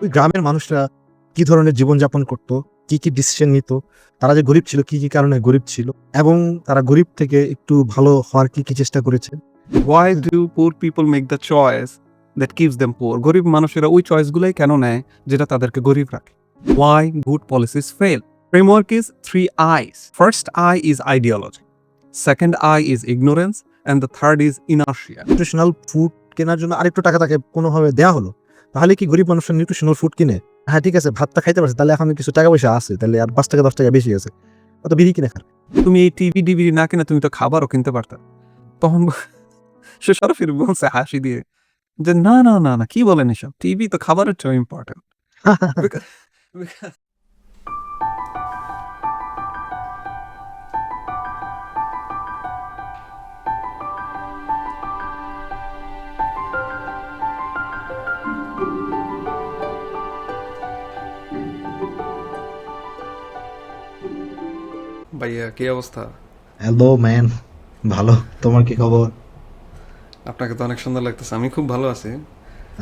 ওই গ্রামের মানুষরা কি ধরনের জীবনযাপন করত, কি ডিসিশন নিত, তারা যে গরিব ছিল কি কারণে গরিব ছিল এবং তারা গরিব থেকে একটু ভালো হওয়ার কি চেষ্টা করেছে। Why do poor people make the choice that keeps them poor? গরিব মানুষেরা ওই চয়েসগুলাই কেন নেয় যেটা তাদেরকে গরিব রাখে? Why good policies fail? Framework is 3 I's. First I is ideology. Second I is ignorance. And the third is inertia. Nutritional food কেনার জন্য আরেকটু টাকা তাকে কোনোভাবে দেওয়া হলো, তাহলে কি গরিব মানুষের নিউট্রিশনাল ফুড কিনে? হ্যাঁ ঠিক আছে, ভাতটা খাইতে পারছে, তাহলে এখন কিছু টাকা পয়সা আছে, তাহলে আর 5 টাকা 10 টাকা বেশি আছে, অত বিড়ি কিনে খান। তুমি এই টিভি ডিভিডি না কিনে তুমি তো খাবারও কিনতে পারতা। তখন সে সরাসরি বলছে হাসি দিয়ে যে না না না না কি বলেন এসব, টিভি তো খাবারের চেয়ে ইম্পর্টেন্ট। ভাইয়া কি অবস্থা? হ্যালো ম্যান, ভালো। তোমার কি খবর? আপনাকে তো অনেক সুন্দর লাগতেছে। আমি খুব ভালো আছি।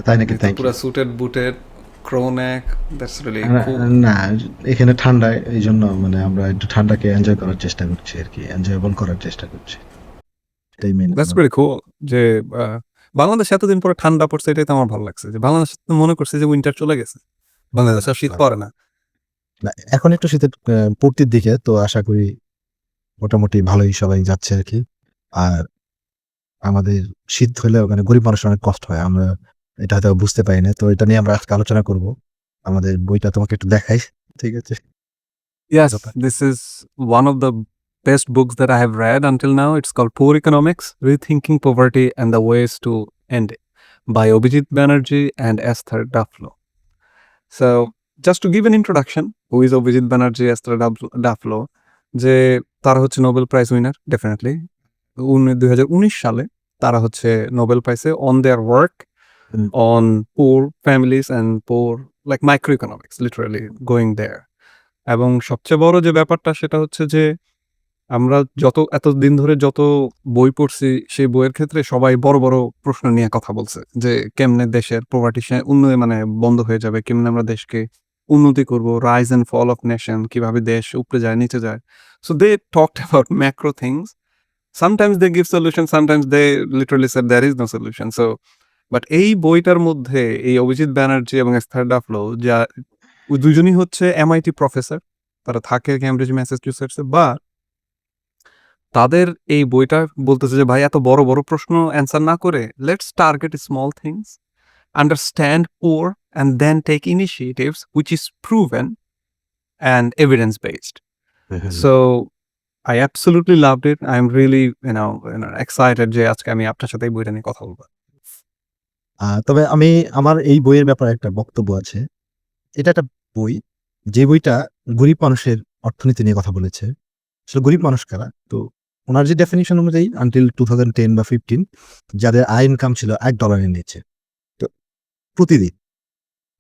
তাই নাকি? Thank you. পুরো সুটেড বুটেড ক্রোনেক, দ্যাটস রিয়েলি খুব। না, এখানে ঠান্ডায়, এই জন্য মানে আমরা একটু ঠান্ডাকে এনজয় করার চেষ্টা করছি আর কি, এনজয়েবল করার চেষ্টা করছি। এটাই মেন। দ্যাটস ভেরি কুল যে বাংলাদেশ এতদিন পরে ঠান্ডা পড়ছে, এটাই তো আমার ভালো লাগছে। যে বাংলাদেশ তো মনে করছে যে উইন্টার চলে গেছে, বাংলাদেশ আর শীত পড়ে না। এখন একটু শীতের পূর্তির দিকে, তো আশা করি মোটামুটি ভালোই সবাই যাচ্ছে আর কি। আর আমাদের শীত হলে ওখানে গরিব মানুষের অনেক কষ্ট হয়, আমরা এটা হয়তো বুঝতে পারি না। তো এটা নিয়ে আমরা আজকে আলোচনা করব। আমাদের বইটা তোমাকে একটু দেখাই, ঠিক আছে? Yes, this is one of the best books that I have read until now. It's called Poor Economics: Rethinking Poverty and the Ways to End It by Abhijit Banerjee and Esther Duflo. So, just to give an introduction, who is Abhijit Banerjee, Esther Duflo? যে তারা হচ্ছে Nobel prize winner, definitely 2019 সালে তারা হচ্ছে Nobel প্রাইজে on their work on poor families and poor like micro economics, literally going there. এবং সবচেয়ে বড় যে ব্যাপারটা সেটা হচ্ছে যে আমরা এতদিন ধরে যত বই পড়ছি সেই বইয়ের ক্ষেত্রে সবাই বড় বড় প্রশ্ন নিয়ে কথা বলছে যে কেমনে দেশের প্রভার্টি উন্নয়ন মানে বন্ধ হয়ে যাবে, কেমনে আমরা দেশকে উন্নতি করব, rise and fall of nation, কিভাবে দেশ উপরে যায় নিচে যায়। So they talked about macro things. Sometimes they give solution, sometimes they literally said there is no solution. So but এই বইটার মধ্যে এই অভিজিৎ ব্যানার্জি এবং এস্থার ডাফলো, যা ওই দুজনই হচ্ছে MIT প্রফেসর, তারা থাকে ক্যামব্রিজ ম্যাসাচুসেটসে, বা তাদের এই বইটা বলতেছে যে ভাই এত বড় বড় প্রশ্ন অ্যান্সার না করে let's target small things, understand poor and then take initiatives which is proven and evidence based. So I absolutely loved it. I'm really, excited যে আজকে আমি আপনার সাথে এই বইটা নিয়ে কথা বলবো। তবে আমার এই বইয়ের ব্যাপারে একটা বক্তব্য আছে। এটা একটা বই, যে বইটা গরিব মানুষের অর্থনীতি নিয়ে কথা বলেছে। আসলে গরিব মানুষ কারা? তো ওনার যে ডেফিনিশন অনুযায়ী আনটিল 2010 বা 15 যাদের আয় ইনকাম ছিল $1 এর নিচে, তো প্রতিদিন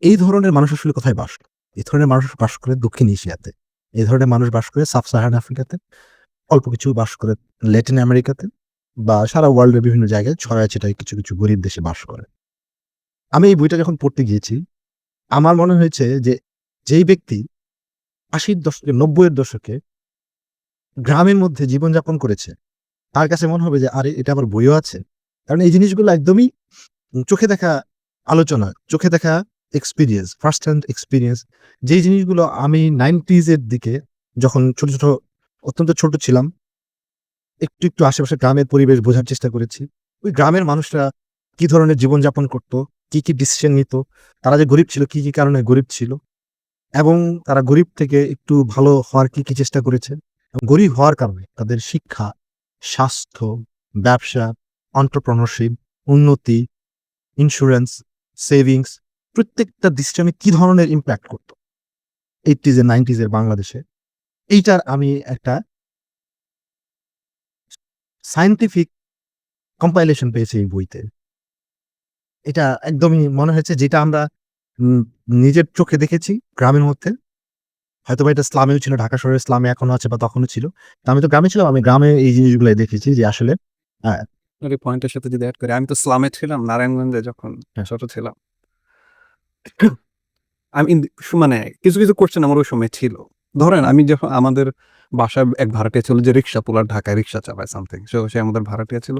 এই ধরনের মানুষ আসলে কোথায় বাস করে? এই ধরনের মানুষ বাস করে দক্ষিণ এশিয়াতে। এই ধরনের মানুষ বাস করে সাব সাহারান আফ্রিকাতে, অল্প কিছু বাস করে ল্যাটিন আমেরিকাতে, বা সারা ওয়ার্ল্ডের বিভিন্ন জায়গায় ছড়ায় ছিটায় কিছু গরিব দেশে বাস করে। আমি এই বইটা যখন পড়তে গিয়েছি, আমার মনে হয়েছে যে যেই ব্যক্তি 80-র দশকে 90-এর দশকে গ্রামের মধ্যে জীবনযাপন করেছে, তার কাছে মনে হবে যে আরে এটা আবার বইও আছে। কারণ এই জিনিসগুলো একদমই চোখে দেখা আলোচনা, চোখে দেখা এক্সপেরিয়েন্স, ফার্স্ট হ্যান্ড এক্সপেরিয়েন্স। যেই জিনিসগুলো আমি 90s এর দিকে যখন অত্যন্ত ছোট ছিলাম, একটু আশেপাশে গ্রামের পরিবেশ বোঝার চেষ্টা করেছি। ওই গ্রামের মানুষরা কি ধরনের জীবনযাপন করত, কি ডিসিশন নিত, তারা যে গরিব ছিল কি কারণে গরিব ছিল এবং তারা গরিব থেকে একটু ভালো হওয়ার কি চেষ্টা করেছে। এবং গরিব হওয়ার কারণে তাদের শিক্ষা, স্বাস্থ্য, ব্যবসা, এন্টারপ্রেনারশিপ, উন্নতি, ইন্স্যুরেন্স, সেভিংস, প্রত্যেকটা ডিসিশনে কি ধরনের ইমপ্যাক্ট করত 80s এর 90s এর বাংলাদেশে। এইটার আমি একটা সায়েন্টিফিক কম্পাইলেশন পেয়েছি এই বইতে। এটা একদমই মনে হয়েছে যেটা আমরা নিজের চোখে দেখেছি গ্রামের মধ্যে। হয়তোবা এটা স্লামেও ছিল, ঢাকা শহরের স্লামে এখনো আছে বা তখনও ছিল। তো আমি তো গ্রামে ছিলাম, আমি গ্রামে এই জিনিসগুলাই দেখেছি যে আসলে আপনার এই পয়েন্টের সাথে যদি অ্যাড করি, আমি তো স্লামে ছিলাম নারায়ণগঞ্জে যখন ছোট ছিলাম। আমি মানে কিছু কিছু কোশ্চেন আমার ওই সময় ছিল। ধরেন আমি যখন আমাদের বাসায় এক ভাড়াটিয়া ছিল যে রিক্সা পুলার, ঢাকায় রিক্সা চালায় সামথিং। সে আমাদের ভাড়াটিয়া ছিল।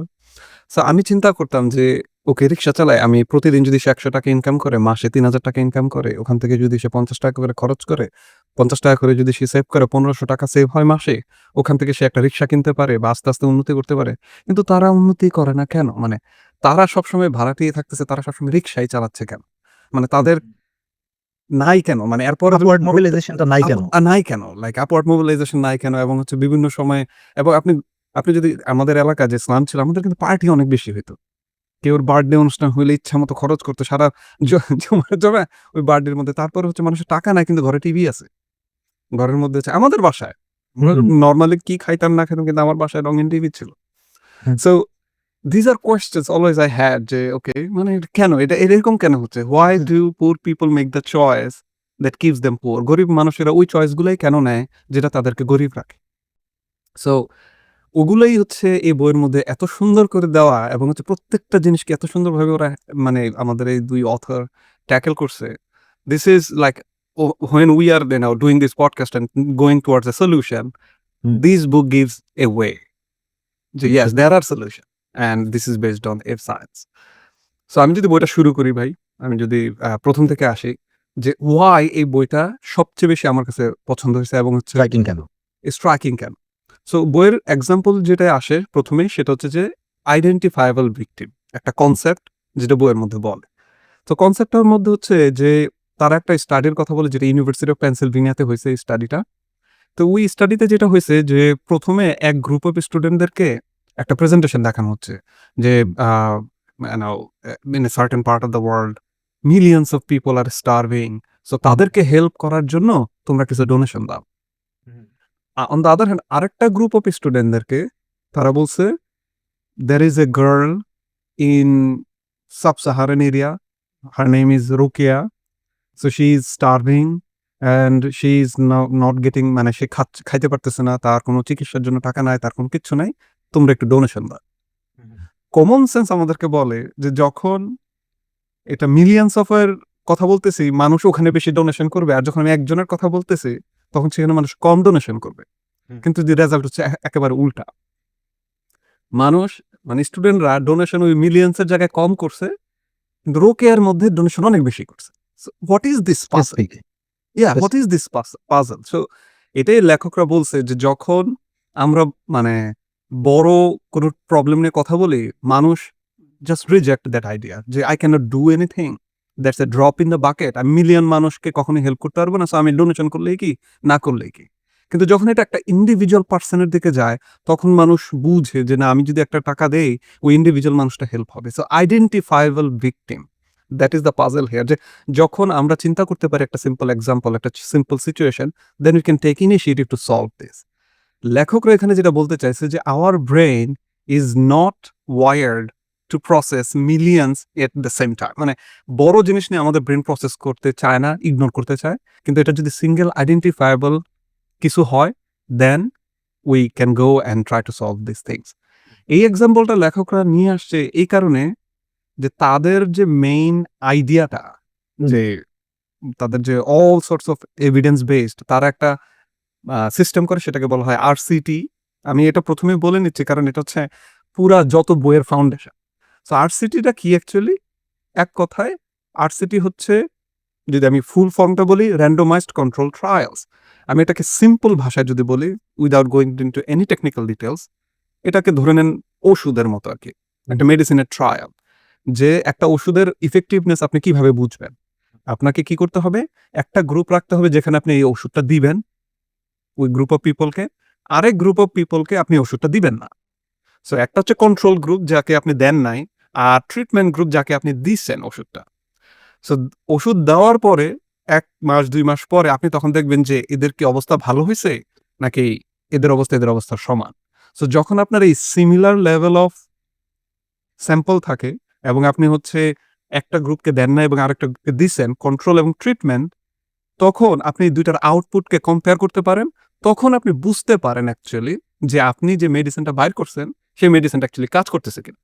সো আমি চিন্তা করতাম যে ওকে রিক্সা চালায়, আমি প্রতিদিন যদি সে ৳১০০ ইনকাম করে, মাসে ৳৩,০০০ ইনকাম করে, ওখান থেকে যদি সে ৳৫০ করে খরচ করে, ৳৫০ করে যদি সে সেভ করে, ৳১৫০০ সেভ হয় মাসে। ওখান থেকে সে একটা রিক্সা কিনতে পারে বা আস্তে, আস্তে উন্নতি করতে পারে। কিন্তু তারা উন্নতি করে না কেন? মানে তারা সবসময় ভাড়াটিয়া থাকতেছে, তারা সবসময় রিক্সাই চালাচ্ছে কেন? মানে তাদের নাই কেন? মানে এরপরে আপওয়ার্ড মোবিলাইজেশনটা নাই কেন? নাই কেন? লাইক আপওয়ার্ড মোবিলাইজেশন নাই কেন? এবং হচ্ছে বিভিন্ন সময়ে এবং আপনি আপনি যদি আমাদের এলাকায় যে স্লাম ছিল, আমাদের কিন্তু পার্টি অনেক বেশি হইতো। কেউর বার্থডে অনুষ্ঠান হইলে ইচ্ছামত খরচ করতো সারা জমা ওই বার্থডের মধ্যে। তারপরে হচ্ছে মানুষের টাকা নাই কিন্তু ঘরে টিভি আছে। ঘরের মধ্যে হচ্ছে আমাদের বাসায়। আমরা হুম, নরমালি কি খাইতাম না খাইতাম কিন্তু আমার বাসায় রঙিন টিভি ছিল। হুম, so these are questions always I had যে ওকে মানে এটা কেন? এটা এরকম কেন হচ্ছে? Why hmm, do poor people make the choice that keeps them poor? গরিব মানুষেরা ওই চয়েস গুলাই কেন নেয় যেটা তাদেরকে গরিব রাখে? সো ওগুলাই হচ্ছে এই বইয়ের মধ্যে এত সুন্দর করে দেওয়া এবং হচ্ছে প্রত্যেকটা জিনিসকে এত সুন্দরভাবে ওরা মানে আমাদের এই ২ অথর ট্যাকেল করছে। This is like when we are doing this podcast and going towards a solution, hmm, this book gives a way. যে yes, সেটাই। there are solution and this is based on a science. So আমি যদি বইটা শুরু করি ভাই, আমি যদি ১ম থেকে আসি যে why এই বইটা সবচেয়ে বেশি আমার কাছে পছন্দ হইছে এবং হচ্ছে স্ট্রাইকিং কেন? স্ট্রাইকিং কেন? সো বইয়ের এক্সাম্পল যেটা আসে ১ম এই সেটা হচ্ছে যে আইডেন্টিফায়েবল ভিকটিম একটা কনসেপ্ট যেটা বইয়ের মধ্যে বলে। তো কনসেপ্টটার মধ্যে হচ্ছে যে তারা একটা স্টাডির কথা বলে যেটা ইউনিভার্সিটি অফ পেনসিলভেনিয়াতে হইছে এই স্টাডিটা। তো ওই স্টাডিতে যেটা হইছে যে ১ম এ এক গ্রুপ অফ স্টুডেন্টদেরকে একটা প্রেজেন্টেশন দেখানো হচ্ছে যে আ you know, in a certain part of the world millions of people are starving. So hmm, তাদেরকে হেল্প করার জন্য তোমরা কিছু ডোনেশন দাও। Hmm, on the other hand আরেকটা গ্রুপ অফ স্টুডেন্টদেরকে তারা বলছে, "There is a girl in sub-Saharan area. Her name is Rukia. So she is starving and she is not getting মানে সে খাইতে পারতেছে না। তার কোনো চিকিৎসার জন্য টাকা নাই, তার কোনো কিচ্ছু নাই। তোমরা একটু ডোনেশন দাও।" হুম, কমন সেন্স আমাদেরকে বলে যে যখন এটা মিলিয়নস অফ এর কথা বলতেছি, মানুষ ওখানে বেশি ডোনেশন করবে। আর যখন আমি একজনের কথা বলতেছি, তখন সেখানে মানুষ কম ডোনেশন করবে। হুম, কিন্তু যে রেজাল্ট হচ্ছে একেবারে উল্টা। মানুষ মানে স্টুডেন্টরা ডোনেশন ওই মিলিয়নস এর জায়গায় কম করছে। কিন্তু রোকেয়ার মধ্যে ডোনেশন অনেক বেশি করছে। So what is this puzzle? Specific, what is this puzzle? So এটাই লেখকরা বলছে যে যখন আমরা মানে বড় কোনো প্রবলেম নিয়ে কথা বলি, মানুষ জাস্ট রিজেক্ট দ্যাট আইডিয়া যে I cannot do anything. That's a drop in the bucket. আমি মিলিয়ন মানুষকে কখনোই হেল্প করতে পারবো না। সো আমি ডোনেশন করলেই কি, না করলেই কি? কিন্তু যখন এটা একটা ইন্ডিভিজুয়াল পারসন এর দিকে যায়, তখন মানুষ বুঝে যে না আমি যদি একটা টাকা দেই, ওই ইন্ডিভিজুয়াল মানুষটা হেল্প হবে। So identifiable victim, that is the puzzle here যে যখন আমরা চিন্তা করতে পারি একটা সিম্পল এক্সাম্পল, একটা simple situation, then we can take initiative to solve this. লেখকরা এখানে যেটা বলতে চাইছে যে our brain is not wired to process millions at the same time. মানে বড় জিনিস নিয়ে আমাদের ব্রেন প্রসেস করতে চায় না, ইগনোর করতে চায়। কিন্তু এটা যদি সিঙ্গেল আইডেন্টিফায়েবল কিছু হয়, then we can go and try to solve this things. এই এক্সাম্পলটা লেখকরা নিয়ে আসছে এই কারণে যে তাদের যে মেইন আইডিয়াটা হুম, যে তাদের যে all source of evidence based তারা একটা সিস্টেম করে সেটাকে বলা হয় আরসিটি। আমি এটা ১ম এই বলে নিচ্ছি কারণ এটা হচ্ছে পুরা যত বইয়ের ফাউন্ডেশন। সো আরসিটিটা কি অ্যাকচুয়ালি? এক কথায় আরসিটি হচ্ছে যদি আমি ফুল ফর্মটা বলি randomized control trials. আমি এটাকে সিম্পল ভাষায় যদি বলি without going into any technical details, এটাকে ধরে নেন ওষুধের মতো আরকি। হুম, একটা মেডিসিনের ট্রায়াল। যে একটা ওষুধের ইফেক্টিভনেস আপনি কিভাবে বুঝবেন? আপনাকে কি করতে হবে? একটা গ্রুপ রাখতে হবে যেখানে আপনি এই ওষুধটা দিবেন ওই গ্রুপ অফ পিপলকে। আরেক গ্রুপ অফ পিপলকে আপনি ওষুধটা দিবেন না। সো একটা হচ্ছে কন্ট্রোল গ্রুপ যাকে আপনি দেন নাই, আর ট্রিটমেন্ট গ্রুপ যাকে আপনি দিচ্ছেন ওষুধটা। সো ওষুধ দেওয়ার পরে ১ মাস ২ মাস পরে আপনি তখন দেখবেন যে এদের কি অবস্থা ভালো হইছে? নাকি এদের অবস্থার সমান। সো যখন আপনার এই সিমিলার লেভেল অফ স্যাম্পল থাকে এবং আপনি হচ্ছে একটা গ্রুপকে দেন না এবং আরেকটা গ্রুপকে দিছেন কন্ট্রোল এবং ট্রিটমেন্ট, তখন আপনি ২ টার আউটপুটকে কম্পেয়ার করতে পারেন। তখন আপনি বুঝতে পারেন অ্যাকচুয়ালি যে আপনি যে মেডিসিনটা বাইর করছেন, সেই মেডিসিনটা অ্যাকচুয়ালি কাজ করতেছে কিনা।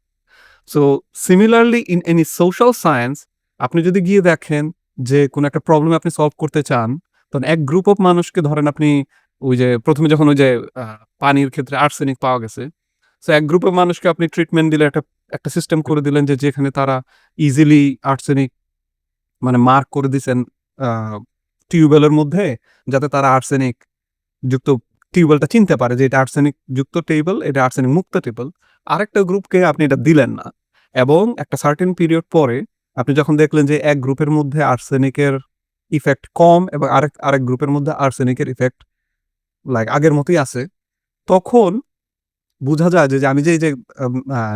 So similarly in any social science আপনি যদি গিয়ে দেখেন যে কোনো একটা প্রবলেম আপনি সলভ করতে চান, তখন এক গ্রুপ অফ মানুষকে ধরেন আপনি ওই যে ১ম এ যখন ওই যে পানির ক্ষেত্রে আর্সেনিক পাওয়া গেছে। সো এক গ্রুপ অফ মানুষকে আপনি ট্রিটমেন্ট দিলে একটা সিস্টেম করে দিলেন যে যেখানে তারা ইজিলি আর্সেনিক মানে মার্ক করে দিছেন আ টিউবওয়েলের মধ্যে, যাতে তারা আর্সেনিক যুক্ত টিউবওয়েলটা চিনতে পারে যে এটা আর্সেনিক যুক্ত টিউবওয়েল, এটা আর্সেনিক মুক্ত টিউবওয়েল। আরেকটা গ্রুপকে আপনি এটা দিলেন না। এবং একটা সার্টেন পিরিয়ড পরে আপনি যখন দেখলেন যে এক গ্রুপের মধ্যে আর্সেনিকের ইফেক্ট কম এবং আরেক গ্রুপের মধ্যে আর্সেনিকের ইফেক্ট লাইক আগের মতোই আছে, তখন বুঝা যায় যে আমি যে এই যে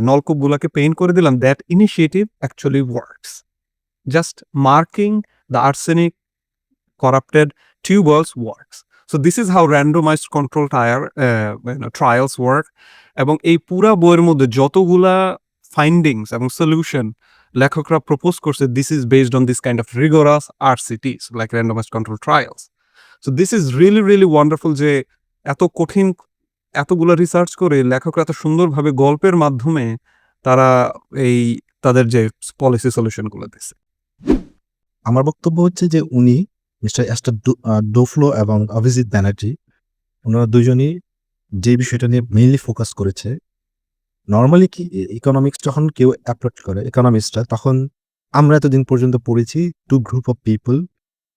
নলকূপগুলাকে পেইন্ট করে দিলাম, that initiative actually works. Just marking the arsenic corrupted tube wells works. So this is how randomized control trials work. এবং এই পুরা বইয়ের মধ্যে যতগুলা ফাইন্ডিংস এবং সলিউশন লেখকরা প্রপোজ করছে, this is based on this kind of rigorous RCTs like randomized control trials. So this is really really wonderful যে এত কঠিন এতগুলা রিসার্চ করে লেখকরা এত সুন্দরভাবে গল্পের মাধ্যমে তারা এই তাদের যে পলিসি সলিউশনগুলো দিছে। আমার বক্তব্য হচ্ছে যে উনি মিস্টার অ্যাস্টার ডোফ্লো এবং অভিজিৎ ব্যানার্জি, ওনারা দুজনই যে বিষয়টা নিয়ে মেইনলি ফোকাস করেছে, নরমালি কি ইকোনমিক্স যখন কেউ অ্যাপ্রোচ করে ইকোনমিক্সটা, তখন আমরা এতদিন পর্যন্ত পড়েছি টু গ্রুপ অফ পিপল,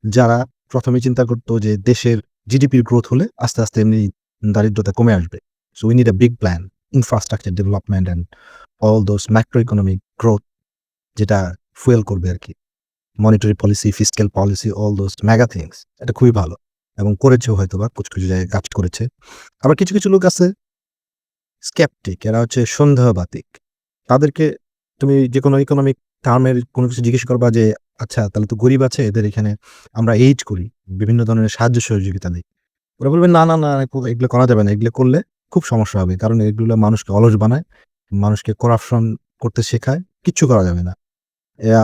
যারা প্রথমে চিন্তা করতো যে দেশের জিডিপির গ্রোথ হলে আস্তে আস্তে এমনি দারিদ্রতা কমে আসবে। So we need a big plan, infrastructure development and all those macro economic growth, যেটা ফুয়েল করবে আর কি। Monetary policy, fiscal policy, all those mega things, এটা খুবই ভালো এবং করেছেও হয়তো বা কিছু কিছু জায়গায় কাজ করেছে। আবার কিছু কিছু লোক আছে স্কেপটিক, এরা হচ্ছে সন্দেহবাতিক। তাদেরকে তুমি যে কোনো ইকোনমিক টার্মের কোনো কিছু জিজ্ঞেস করবা যে আচ্ছা তাহলে তো গরিব আছে, এদের এখানে আমরা এইড করি, বিভিন্ন ধরনের সাহায্য সহযোগিতা দিই। ওরা বলবে না না না, এগুলো করা যাবে না, এগুলো করলে খুব সমস্যা হবে, কারণ এগুলো মানুষকে অলস বানায়, মানুষকে করাপশন করতে শেখায়, কিচ্ছু করা যাবে না। এরা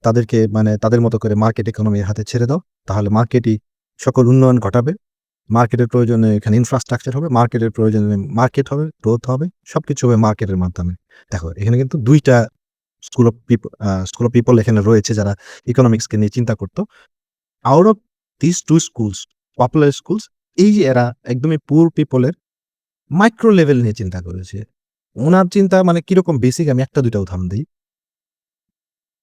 তাদেরকে মানে তাদের মতো করে মার্কেট ইকোনমির হাতে ছেড়ে দাও, তাহলে মার্কেটই সকল উন্নয়ন ঘটাবে। মার্কেটের প্রয়োজনে এখানে ইনফ্রাস্ট্রাকচার হবে, মার্কেটের প্রয়োজনে মার্কেট হবে, গ্রোথ হবে, সবকিছু হবে মার্কেটের মাধ্যমে। দেখো এখানে কিন্তু ২ টা স্কুল অফ পিপল এখানে রয়েছে যারা ইকোনমিক্সকে নিয়ে চিন্তা করত। Out of this 2 schools, popular schools, এই যে এরা একদমই পুয়ার পিপলের মাইক্রো লেভেল নিয়ে চিন্তা করেছে। উনার চিন্তা মানে কিরকম বেসিক, আমি ১টা-২টা উদাহরণ দেই।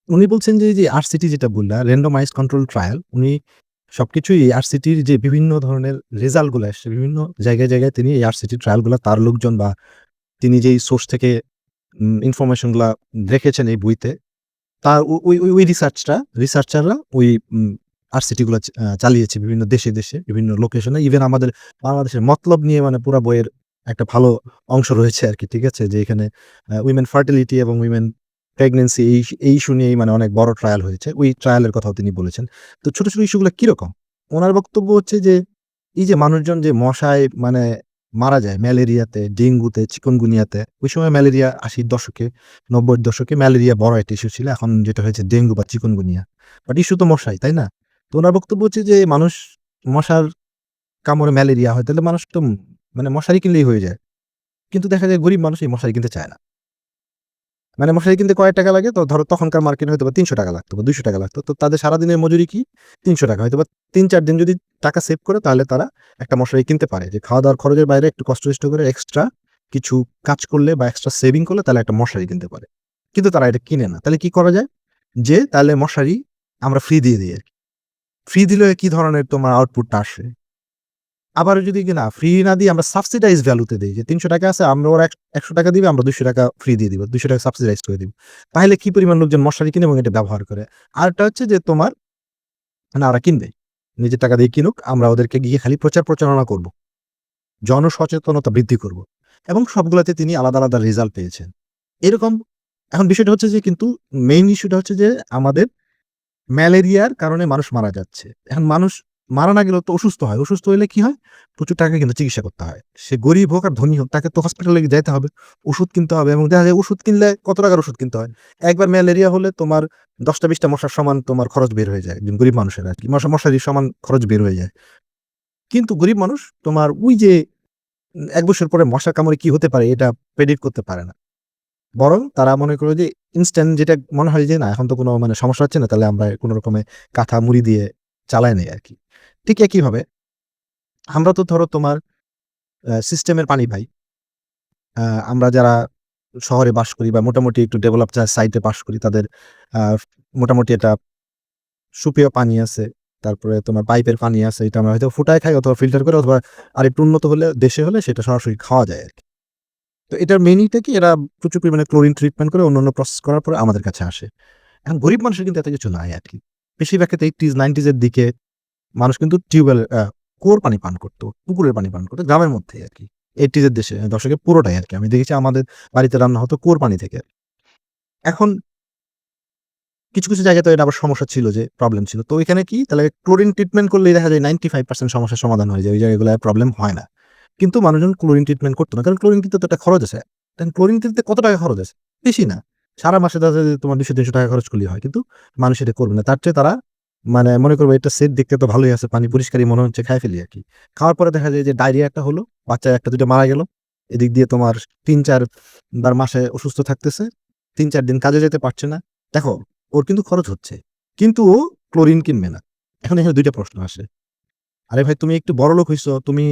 উনি বলছেন যে, এই যে RCT যেটা বললা, randomized control trial, উনি সবকিছুই এই RCTর যে বিভিন্ন ধরনের রেজাল্ট গুলো আসছে, বিভিন্ন জায়গায়, জায়গায় তিনি এই RCT ট্রায়াল গুলা তার লোকজন বা তিনি যেই সোর্স থেকে ইনফরমেশন গুলা রেখেছেন এই বইতে, তার ওই রিসার্চাররা ওই RCT গুলা চালিয়েছে বিভিন্ন দেশে, দেশে, বিভিন্ন লোকেশনে। ইভেন আমাদের বাংলাদেশের মতলব নিয়ে মানে পুরা বইয়ের একটা ভালো অংশ রয়েছে আরকি। ঠিক আছে? যে এখানে উইমেন ফার্টিলিটি এবং উইমেন প্রেগন্যান্সি এই ইস্যু নিয়েই মানে অনেক বড় ট্রায়াল হয়েছে। ওই ট্রায়ালের কথাও তিনি বলেছেন। তো ছোট, ছোট ইস্যুগুলা কিরকম? উনার বক্তব্য হচ্ছে যে, এই যে মানুষজন যে মশায় মানে মারা যায় ম্যালেরিয়াতে, ডেঙ্গুতে, চিকুনগুনিয়াতে, ওই সময় ম্যালেরিয়া ৮০ র দশকে, ৯০ র দশকে ম্যালেরিয়া বড় একটা ইস্যু ছিল। এখন যেটা হয়েছে ডেঙ্গু বা চিকুনগুনিয়া। বাট ইস্যু তো মশাই, তাই না? তো উনার বক্তব্য হচ্ছে যে, মানুষ মশার কামড়ে ম্যালেরিয়া হয়, তাহলে মানুষ তো মানে মশারি কিনলেই হয়ে যায়। কিন্তু দেখা যায় গরিব মানুষ এই মশারি কিনতে চায় না। মানে মশারি কিনতে কয় টাকা লাগে? তো ধরো তখনকার মার্কেটে হয়তোবা ৳৩০০ লাগতো বা ৳২০০ লাগতো। তো তাদের সারাদিনের মজুরি কি? ৳৩০০। হয়তোবা ৩-৪ দিন যদি টাকা সেভ করে, তাহলে তারা একটা মশারি কিনতে পারে। যে খাওয়া-দাওয়ার খরচের বাইরে একটু কষ্ট-টষ্ট করে এক্সট্রা কিছু কাজ করলে বা এক্সট্রা সেভিং করলে তাহলে একটা মশারি কিনতে পারে। কিন্তু তারা এটা কিনে না। তাহলে কি করা যায়? যে তাহলে মশারি আমরা ফ্রি দিয়ে দেই আরকি। ফ্রি দিলে কি ধরনের তোমার আউটপুটটা আসে? আবার যদি কিনা ফ্রি না দিয়ে আমরা সাবসিডাইজ ভ্যালুতে দেই, যে ৳৩০০ আছে, আমরা ওরা ৳১০০ দিবে, আমরা ৳২০০ ফ্রি দিয়ে দিব। ৳২০০ সাবসিডাইজ করে দিব। তাহলে কি পরিমাণ লোকজন মশারি কিনে এবং এটা ব্যবহার করে। আরেকটা হচ্ছে যে তোমার না, ওরা কিনবে। নিজের টাকা দিয়ে কিনুক, আমরা ওদেরকে গিয়ে খালি প্রচার প্রচারণা করব। জনসচেতনতা বৃদ্ধি করব। এবং সবগুলাতে তিনি আলাদা, আলাদা রেজাল্ট পেয়েছেন। এরকম এখন বিষয়টা হচ্ছে যে, কিন্তু মেইন ইস্যুটা হচ্ছে যে আমাদের ম্যালেরিয়ার কারণে মানুষ মারা যাচ্ছে। এখন মানুষ মারা না গেলেও তো অসুস্থ হয়। অসুস্থ হইলে কি হয়? প্রচুর টাকা কিন্তু চিকিৎসা করতে হয়। সে গরিব হোক আর ধনী হোক, তাকে তো হসপিটালে যাইতে হবে। ওষুধ কিনতে হবে এবং দেখা যায় ওষুধ কিনলে কত টাকার ওষুধ কিনতে হয়? একবার ম্যালেরিয়া হলে তোমার ১০টা-২০টা মশার সমান তোমার খরচ বের হয়ে যায়। একজন গরিব মানুষের আরকি। মশারির সমান খরচ বের হয়ে যায়। কিন্তু গরিব মানুষ তোমার ওই যে ১ বছর পরে মশার কামড়ে কি হতে পারে এটা প্রেডিক্ট করতে পারে না। বরং তারা মনে করে যে ইনস্ট্যান্ট যেটা মনে হয় যে না এখন তো কোনো মানে সমস্যা হচ্ছে না, তাহলে আমরা কোনো রকমে কাঁথা মুড়ি দিয়ে চালাই নেই আরকি। ঠিক একইভাবে আমরা তো ধরো তোমার সিস্টেমের পানি পাই। আ আমরা যারা শহরে বাস করি বা মোটামুটি একটু ডেভেলপ সাইটে বাস করি তাদের আ মোটামুটি একটা সুপেয় পানি আছে। তারপরে তোমার পাইপের পানি আছে। এটা আমরা হয়তো ফুটায় খাই অথবা ফিল্টার করে অথবা আরেকটু উন্নত হলে দেশে হলে সেটা সরাসরি খাওয়া যায় আরকি। তো এটার মেইনইটা কি এরা প্রচুর পরিমাণে ক্লোরিন ট্রিটমেন্ট করে অন্যান্য প্রসেস করার পরে আমাদের কাছে আসে। এখন গরিব মানুষের কিন্তু এত কিছু নাই আরকি। বেশিরভাগ ক্ষেত্রে 80s 90s এর দিকে মানুষ কিন্তু টিউবওয়েল কুয়োর পানি পান করত, পুকুরের পানি পান করত গ্রামের মধ্যেই আরকি। 80s এর দশকে পুরোটাই আরকি। আমি দেখেছি আমাদের বাড়িতে রান্না হতো কুয়োর পানি থেকে। এখন কিছু জায়গায় তো এটা আবার সমস্যা ছিল যে প্রবলেম ছিল। তো এখানে কি তাহলে ক্লোরিন ট্রিটমেন্ট করলেই দেখা যায় 95% সমস্যার সমাধান হয়ে যায়। ওই জায়গাগুলায় প্রবলেম হয় না। কিন্তু মানুষজন ক্লোরিন ট্রিটমেন্ট করত না। কারণ ক্লোরিন কিন্তু তো একটা খরচ আছে। দেন ক্লোরিন কিনতে কত টাকা খরচ আছে? বেশি না। সারা মাসে দেখা যায় যে তোমার ৳২০০-৩০০ খরচ করলেই হয়। কিন্তু মানুষ এটা করবে না। তার চেয়ে তারা মানে মনে করবে এটা সেফ দেখতে তো ভালোই আছে। পানি পরিষ্কারই মনে হচ্ছে খায় ফেলি আরকি। খাওয়ার পরে দেখা যায় যে ডায়রিয়া একটা হলো, বাচ্চা ১ টা ২ টা মারা গেল। এদিক দিয়ে তোমার ৩-৪ বার মাসে অসুস্থ থাকতেছে। ৩-৪ দিন কাজে যেতে পারছে না। দেখো ওর কিন্তু খরচ হচ্ছে। কিন্তু ও ক্লোরিন কিনবে না। এখন এখানে ২ টা প্রশ্ন আসে। আরে ভাই তুমি একটু বড়লোক হইছো, তুমি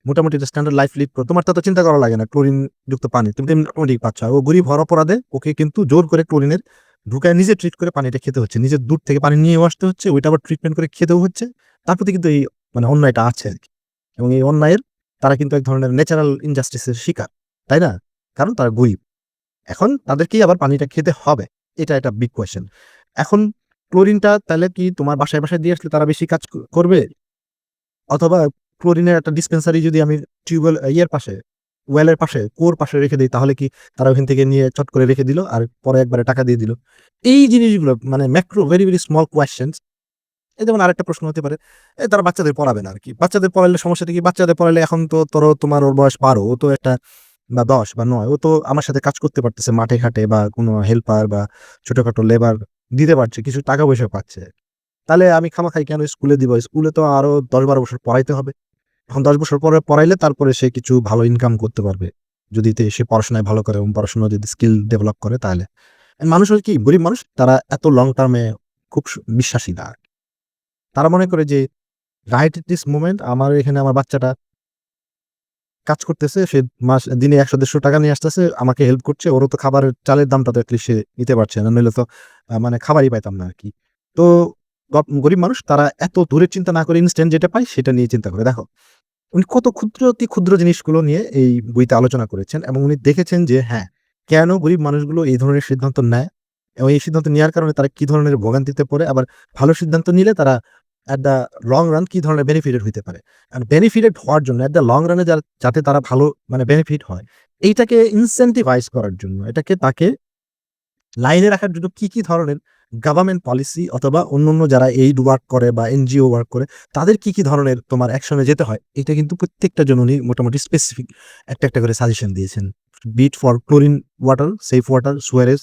মোটামুটি একটা স্ট্যান্ডার্ড লাইফ লিড করো। তোমার তো এত চিন্তা করা লাগে না ক্লোরিন যুক্ত পানি। তুমি তো এমনি অটোমেটিক পাচ্ছ। আর ও গরিব হওয়ার অপরাধে ওকে কিন্তু জোর করে ক্লোরিনের ঢুকায় নিজে ট্রিট করে পানিটা খেতে হচ্ছে। নিজের দূর থেকে পানি নিয়েও আসতে হচ্ছে, ওইটা আবার ট্রিটমেন্ট করে খেতেও হচ্ছে। তার প্রতি কিন্তু এই মানে অন্যায়টা আছে আরকি। এবং এই অন্যায়ের তারা কিন্তু এক ধরনের ন্যাচারাল ইনজাস্টিস এর শিকার। তাই না? কারণ তারা গরিব। এখন তাদেরকেই আবার পানিটা খেতে হবে। এটা একটা বিগ কোয়েশ্চেন। এখন ক্লোরিনটা তাহলে কি তোমার বাসায় দিয়ে আসলে তারা বেশি কাজ করবে? অথবা ক্লোরিনের একটা ডিসপেন্সারি যদি আমি টিউবওয়েল ইয়ের পাশে, ওয়েলের পাশে, কুয়োর পাশে রেখে দেই তাহলে কি তারা ওখান থেকে নিয়ে চট করে রেখে দিল আর পরে একবারে টাকা দিয়ে দিল। এই জিনিসগুলো মানে ম্যাক্রো ভেরি স্মল কোয়েশ্চেনস। এই যেমন আরেকটা প্রশ্ন হতে পারে, তারা বাচ্চাদের পড়াবে না আরকি। বাচ্চাদের পড়াইলে সমস্যাটা কি? বাচ্চাদের পড়াইলে এখন তো তোমার ওর বয়স ১২, ও তো একটা বা ১০ বা ৯ ও তো আমার সাথে কাজ করতে পারতেছে মাঠে ঘাটে বা কোনো হেল্পার বা ছোটখাটো লেবার দিতে পারছে। কিছু টাকা পয়সা পাচ্ছে। তাহলে আমি খামাখাই কেন স্কুলে দিব? স্কুলে তো আরো ১০-১২ বছর পড়াইতে হবে। এখন ১০ বছর পরে পড়াইলে তারপরে সে কিছু ভালো ইনকাম করতে পারবে। যদি সে পড়াশোনায় ভালো করে এবং পড়াশোনায় যদি স্কিল ডেভেলপ করে তাহলে। মানুষ হয় কি গরিব মানুষ তারা এত লং টার্ম এ খুব বিশ্বাসী না। তারা মনে করে যে রাইট এট দিস মোমেন্ট আমার এখানে আমার বাচ্চাটা কাজ করতেছে। সে দিনে ৳১০০-১৫০ নিয়ে আসতেছে। আমাকে হেল্প করছে। ওরও তো খাবারের চালের দামটা তো এটলিস্ট সে নিতে পারছে না। নইলে তো মানে খাবারই পাইতাম না আরকি। তো গরিব মানুষ তারা এত দূরের চিন্তা না করে ইনস্ট্যান্ট যেটা পায় সেটা নিয়ে চিন্তা করে। দেখো উনি কত ক্ষুদ্র অতি ক্ষুদ্র জিনিসগুলো নিয়ে এই বইতে আলোচনা করেছেন এবং উনি দেখেছেন যে হ্যাঁ, কেন গরিব মানুষগুলো এই ধরনের সিদ্ধান্ত নেয় এবং এই সিদ্ধান্ত নেওয়ার কারণে তারা কি ধরনের ভোগান্তিতে পড়ে, আবার ভালো সিদ্ধান্ত নিলে তারা এট দ্য লং রান কি ধরনের বেনিফিটেড হইতে পারে। আর বেনিফিটেড হওয়ার জন্য এট দ্য লং রান এ যাতে তারা ভালো মানে বেনিফিট হয়, এইটাকে ইনসেনটিভাইজ করার জন্য তাকে লাইনে রাখার জন্য কি ধরনের গভর্নমেন্ট পলিসি অথবা অন্যান্য যারা এইড ওয়ার্ক করে বা এনজিও ওয়ার্ক করে তাদের কি ধরনের তোমার অ্যাকশনে যেতে হয়, এটা কিন্তু প্রত্যেকটার জন্য উনি মোটামুটি স্পেসিফিক একটা করে সাজেশন দিয়েছেন। Be it for chlorine water, safe water, sewerage,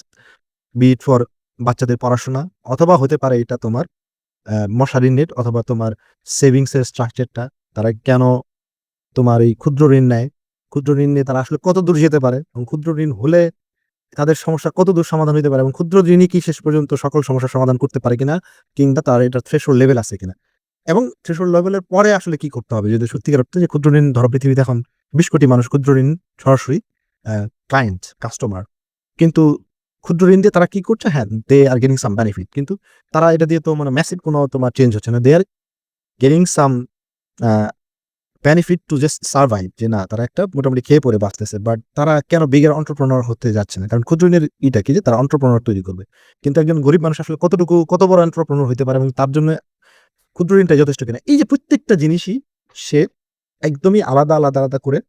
be it for বাচ্চাদের পড়াশোনা অথবা হতে পারে এটা তোমার মশারি নেট অথবা তোমার সেভিংস এর স্ট্রাকচারটা তারা কেন তোমার এই ক্ষুদ্র ঋণ নেয়? ক্ষুদ্র ঋণ নিয়ে তারা আসলে কতদূর যেতে পারে? এবং ক্ষুদ্র ঋণ হলে তাদের সমস্যা কতদূর সমাধান হইতে পারে এবং ক্ষুদ্র ঋণই কি শেষ পর্যন্ত সকল সমস্যার সমাধান করতে পারে কিনা? কিংবা তার এটা থ্রেশহোল্ড লেভেল আছে কিনা? এবং থ্রেশহোল্ড লেভেলের পরে আসলে কি করতে হবে? যদি সত্যিকার অর্থে যে ক্ষুদ্র ঋণ ধরো পৃথিবীতে এখন ২০ কোটি মানুষ ক্ষুদ্র ঋণ সরাসরি ক্লায়েন্ট, কাস্টমার। কিন্তু ক্ষুদ্র ঋণ দিয়ে তারা কি করছে? হ্যাঁ, দে আর গেটিং সাম বেনিফিট। কিন্তু তারা এটা দিয়ে তো মানে ম্যাসিভ কোনো তোমার চেঞ্জ হচ্ছে না। They are getting some a benefit to just survive যে না তারা একটা মোটামুটি খেয়ে পরে বাঁচতেছে। বাট তারা কেন বিগের entrepreneur হতে যাচ্ছে না? কারণ ক্ষুদ্র ঋণের কি যে তারা entrepreneur তৈরি করবে। কিন্তু একজন গরিব মানুষ আসলে কত বড় entrepreneur হইতে পারে এবং তার জন্য ক্ষুদ্র ঋণটাই যথেষ্ট কিনা? এই যে প্রত্যেকটা জিনিসই সে একদমই আলাদা করে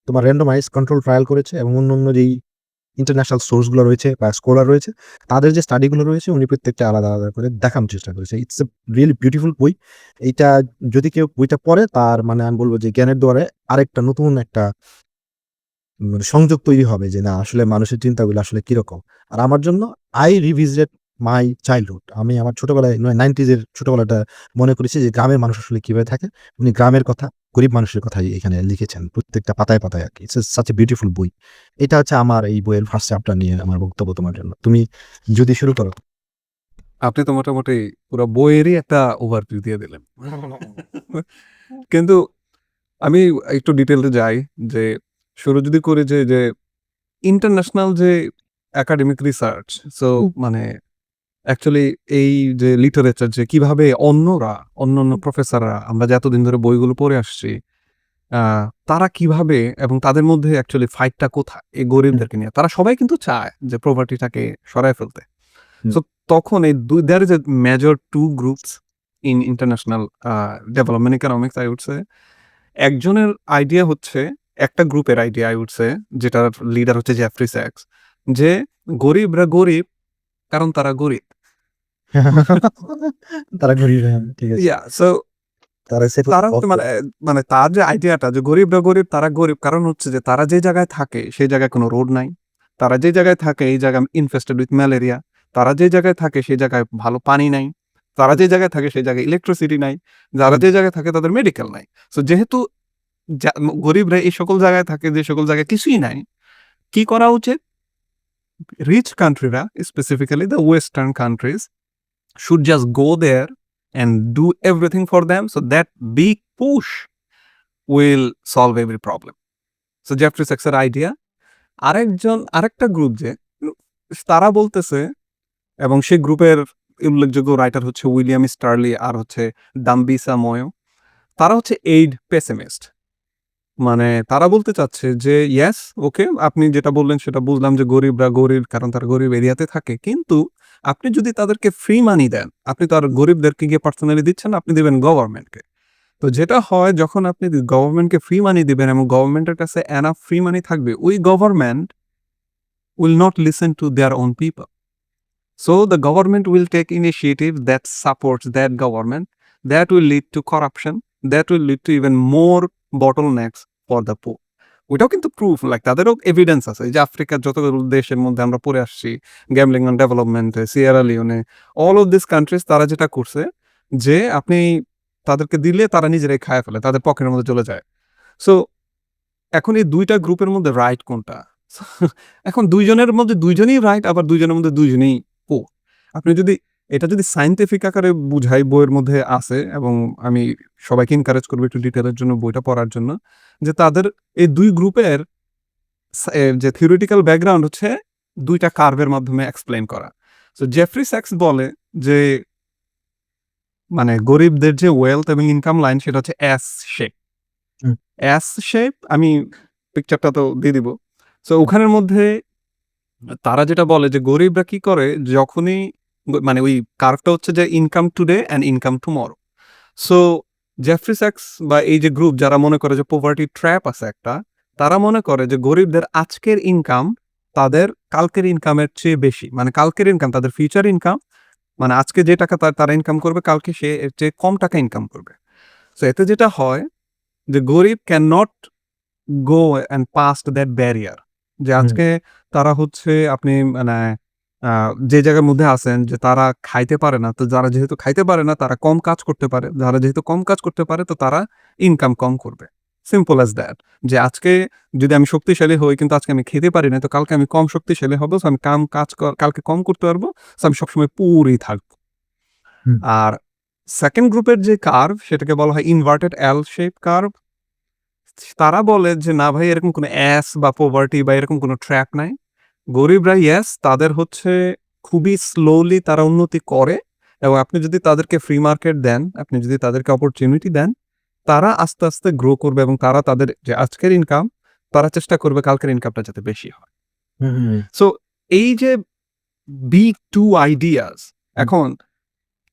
তোমার randomized control ট্রায়াল করেছে এবং অন্যান্য যেই ইন্টারন্যাশনাল সোর্স গুলো রয়েছে বা স্কলার রয়েছে, তাদের যে স্টাডি গুলো রয়েছে উনি প্রত্যেকটা আলাদা করে দেখানোর চেষ্টা করেছে। ইটস আ রিয়েলি বিউটিফুল বই। এইটা যদি কেউ বইটা পড়ে তার মানে আমি বলব যে জ্ঞানের দুয়ারে আরেকটা নতুন একটা মানে সংযোগ তৈরি হবে যে না আসলে মানুষের চিন্তাগুলো আসলে কিরকম। আর আমার জন্য I revisit my childhood. আমি আমার ছোটবেলায় 90s এর ছোটবেলাটা মনে করেছি যে গ্রামের মানুষ আসলে কিভাবে থাকে। উনি গ্রামের কথা গরিব মানুষের কথাই এখানে লিখেছেন প্রত্যেকটা পাতায় পাতায় আর কি। সাচ এ বিউটিফুল বই। এটা হচ্ছে আমার এই বইয়ের ফার্স্ট চ্যাপ্টার নিয়ে আমার বক্তব্য তোমার জন্য। তুমি যদি শুরু করো। আপনি তো মোটামুটি পুরো বইয়েরই একটা ওভারভিউ দিয়ে দিলেন। কিন্তু আমি একটু ডিটেইলে যাই যে শুরু যদি করি যে ইন্টারন্যাশনাল যে একাডেমিক রিসার্চ সো মানে অ্যাকচুয়ালি এই যে লিটারেচার যে কিভাবে অন্যান্য প্রফেসররা আমরা যে এতদিন ধরে বইগুলো পড়ে আসছি তারা কিভাবে এবং তাদের মধ্যে অ্যাকচুয়ালি ফাইটটা কোথায় এই গরিবদেরকে নিয়ে তারা সবাই কিন্তু চায় যে প্রপার্টিটাকে সরায় ফেলতে হুম। সো তখন এই there is a major two groups in international development economics I would say একজনের আইডিয়া হচ্ছে একটা গ্রুপের আইডিয়া আই উড সে যেটার লিডার হচ্ছে জেফ্রি স্যাক্স যে গরিবরা গরিব কারণ তারা গরিব তারা গরিব, হ্যাঁ, ঠিক আছে। ইয়া সো তারা তারা হচ্ছে মানে মানে তার যে আইডিয়াটা যে গরিবরা গরিব তারা গরিব কারণ হচ্ছে যে তারা যে জায়গায় থাকে সেই জায়গায় কোনো রোড নাই তারা যে জায়গায় থাকে এই জায়গায় ইনফেস্টেড উইথ ম্যালেরিয়া তারা যে জায়গায় থাকে সেই জায়গায় ভালো পানি নাই তারা যে জায়গায় থাকে সেই জায়গায় ইলেকট্রিসিটি নাই যারা যে জায়গায় থাকে তাদের মেডিকেল নাই সো যেহেতু গরিবরা এই সকল জায়গায় থাকে যে সকল জায়গায় কিছুই নাই কি করা উচিত রিচ কান্ট্রিরা specifically the western countries should just go there and do everything for them so that big push will solve every problem. So Jeffrey Sachsের আইডিয়া আরেকটা গ্রুপ যে তারা বলতেছে এবং সেই গ্রুপের উল্লেখযোগ্য রাইটার হচ্ছে উইলিয়াম স্টার্লি আর হচ্ছে ডাম্বিসা ময়ো তারা হচ্ছে এইড পেসিমিস্ট মানে তারা বলতে চাচ্ছে যে ইয়েস ওকে আপনি যেটা বললেন সেটা বুঝলাম যে গরিবরা গরিব কারণ তারা গরিব এরিয়াতে থাকে কিন্তু আপনি যদি তাদেরকে ফ্রি মানি দেন আপনি তো আর গরিবদেরকে গিয়ে পার্সোনালি দিচ্ছেন না, আপনি দিবেন গভর্নমেন্টকে তো যেটা হয় যখন আপনি গভর্নমেন্টকে ফ্রি মানি দিবেন এবং গভর্নমেন্টের কাছে এনাফ ফ্রি মানি থাকবে ওই government will not listen to their own people so the government will take initiative that supports that government that will lead to corruption that will lead to even more bottlenecks for the poor ওইটাও কিন্তু proof like তাদেরও evidence আছে যে আফ্রিকার যতগুলো দেশের মধ্যে আমরা পড়ে আসছি গ্যামলিং অন ডেভেলপমেন্টে সিয়েরা লিওনে অল অফ দিস কান্ট্রিজ তারা যেটা করছে যে আপনি তাদেরকে দিলে তারা নিজেরাই খায় ফেলে তাদের পকেটের মধ্যে চলে যায় সো এখন এই দুইটা গ্রুপের মধ্যে রাইট কোনটা এখন দুইজনের মধ্যে দুইজনই রাইট আবার দুইজনের মধ্যে দুইজনই পো আপনি যদি এটা যদি সাইন্টিফিক আকারে বুঝাই বইয়ের মধ্যে আছে এবং আমি সবাইকে এনকারেজ করবো একটু ডিটেলের জন্য বইটা পড়ার জন্য যে তাদের এই দুই গ্রুপের যে থিওরিটিক্যাল ব্যাকগ্রাউন্ড হচ্ছে দুইটা কার্ভের মাধ্যমে এক্সপ্লেন করা সো জেফ্রি স্যাক্স বলে যে মানে গরিবদের যে ওয়েলথ এবং ইনকাম লাইন সেটা হচ্ছে এস শেপ হুম। এস শেপ আমি পিকচারটা তো দিয়ে দিব সো ওখানের মধ্যে তারা যেটা বলে যে গরিবরা কি করে যখনই মানে ওই কার্ভটা হচ্ছে যে income today and income tomorrow so Jeffrey স্যাক্স বা এই যে গ্রুপ যারা মনে করে যে পোভার্টি ট্র্যাপ আছে একটা তারা মনে করে যে গরিবদের আজকের ইনকাম তাদের কালকের ইনকামের চেয়ে বেশি মানে কালকের ইনকাম তাদের ফিউচার ইনকাম মানে আজকে যে টাকা তারা ইনকাম করবে কালকে সে এর চেয়ে কম টাকা ইনকাম করবে সো এতে যেটা হয় যে গরিব can not go and past that barrier যে আজকে তারা হচ্ছে আপনি মানে যে জায়গার মধ্যে আছেন যে তারা খাইতে পারে না তো যারা যেহেতু খাইতে পারে না তারা কম কাজ করতে পারে যারা যেহেতু কম কাজ করতে পারে তো তারা ইনকাম কম করবে সিম্পল অ্যাজ দ্যাট যে আজকে যদি আমি শক্তিশালী হই কিন্তু আজকে আমি খেতে পারি না তো কালকে আমি কম শক্তিশালী হবো so আমি কালকে কম করতে পারবো so আমি সবসময় পুরোই থাকবো হুম। আর সেকেন্ড গ্রুপের যে কার্ভ সেটাকে বলা হয় ইনভার্টেড এল শেপ কার্ভ তারা বলে যে না ভাই এরকম কোনো অ্যাস বা পোভার্টি বা এরকম কোনো ট্র্যাপ নাই গরিবরা ইয়েস তাদের হচ্ছে খুবই স্লোলি তারা উন্নতি করে এবং আপনি যদি তাদেরকে ফ্রি মার্কেট দেন আপনি যদি তাদেরকে অপরচুনিটি দেন তারা আস্তে আস্তে গ্রো করবে এবং তারা তাদের যে আজকের ইনকাম তারা চেষ্টা করবে কালকের ইনকামটা যাতে বেশি হয় সো এই যে বিগ টু আইডিয়াস এখন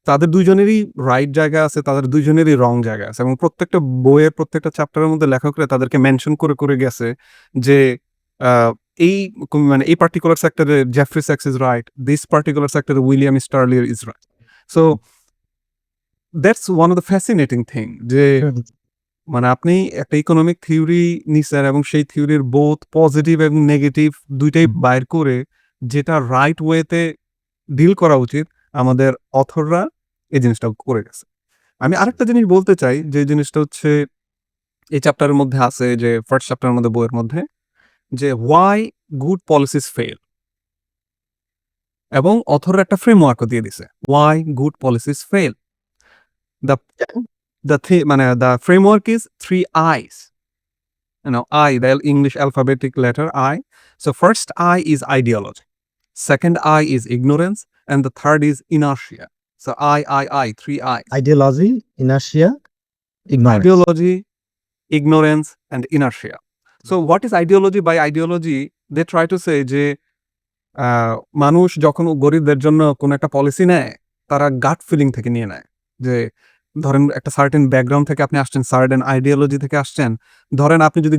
তাদের দুইজনেরই রাইট জায়গা আছে তাদের দুইজনেরই রং জায়গা আছে এবং প্রত্যেকটা বইয়ের প্রত্যেকটা চ্যাপ্টারের মধ্যে লেখকরা তাদেরকে মেনশন করে করে গেছে যে এই মানে এই পার্টিকুলার সেক্টরে জেফ্রি স্যাক্স ইজ রাইট দিস পার্টিকুলার সেক্টরে William Easterly is right so that's one of the fascinating thing যে মানে আপনি একটা ইকোনমিক থিওরি নিছেন এবং সেই থিওরির বোথ পজিটিভ এবং নেগেটিভ দুইটাই বাইর করে যেটা রাইট ওয়েতে ডিল করা উচিত আমাদের অথররা এই জিনিসটা করে গেছে আমি আরেকটা জিনিস বলতে চাই যে জিনিসটা হচ্ছে এই চ্যাপ্টারের মধ্যে আছে যে ফার্স্ট চ্যাপ্টারের মধ্যে বইয়ের মধ্যে যে ওয়াই গুড পলিসিস ফেল, এবং অথর একটা ফ্রেমওয়ার্কও দিয়ে দিছে why good policies fail. The মানে the framework is 3 I's. I, the English alphabetic letter I. So first I is ideology, second I is ignorance, and the third is inertia. So I, 3 I. Ideology, inertia, ignorance. Ideology, ignorance, and inertia. So what is ideology? By ideology, they try to say যে মানুষ যখন গরিবদের জন্য কোনো একটা policy নেয়, তারা gut feeling থেকে নিয়ে নেয়। যে ধরেন একটা সার্টেন ব্যাকগ্রাউন্ড থেকে আপনি আসছেন, সার্টেন আইডিওলজি থেকে আসছেন। ধরেন আপনি যদি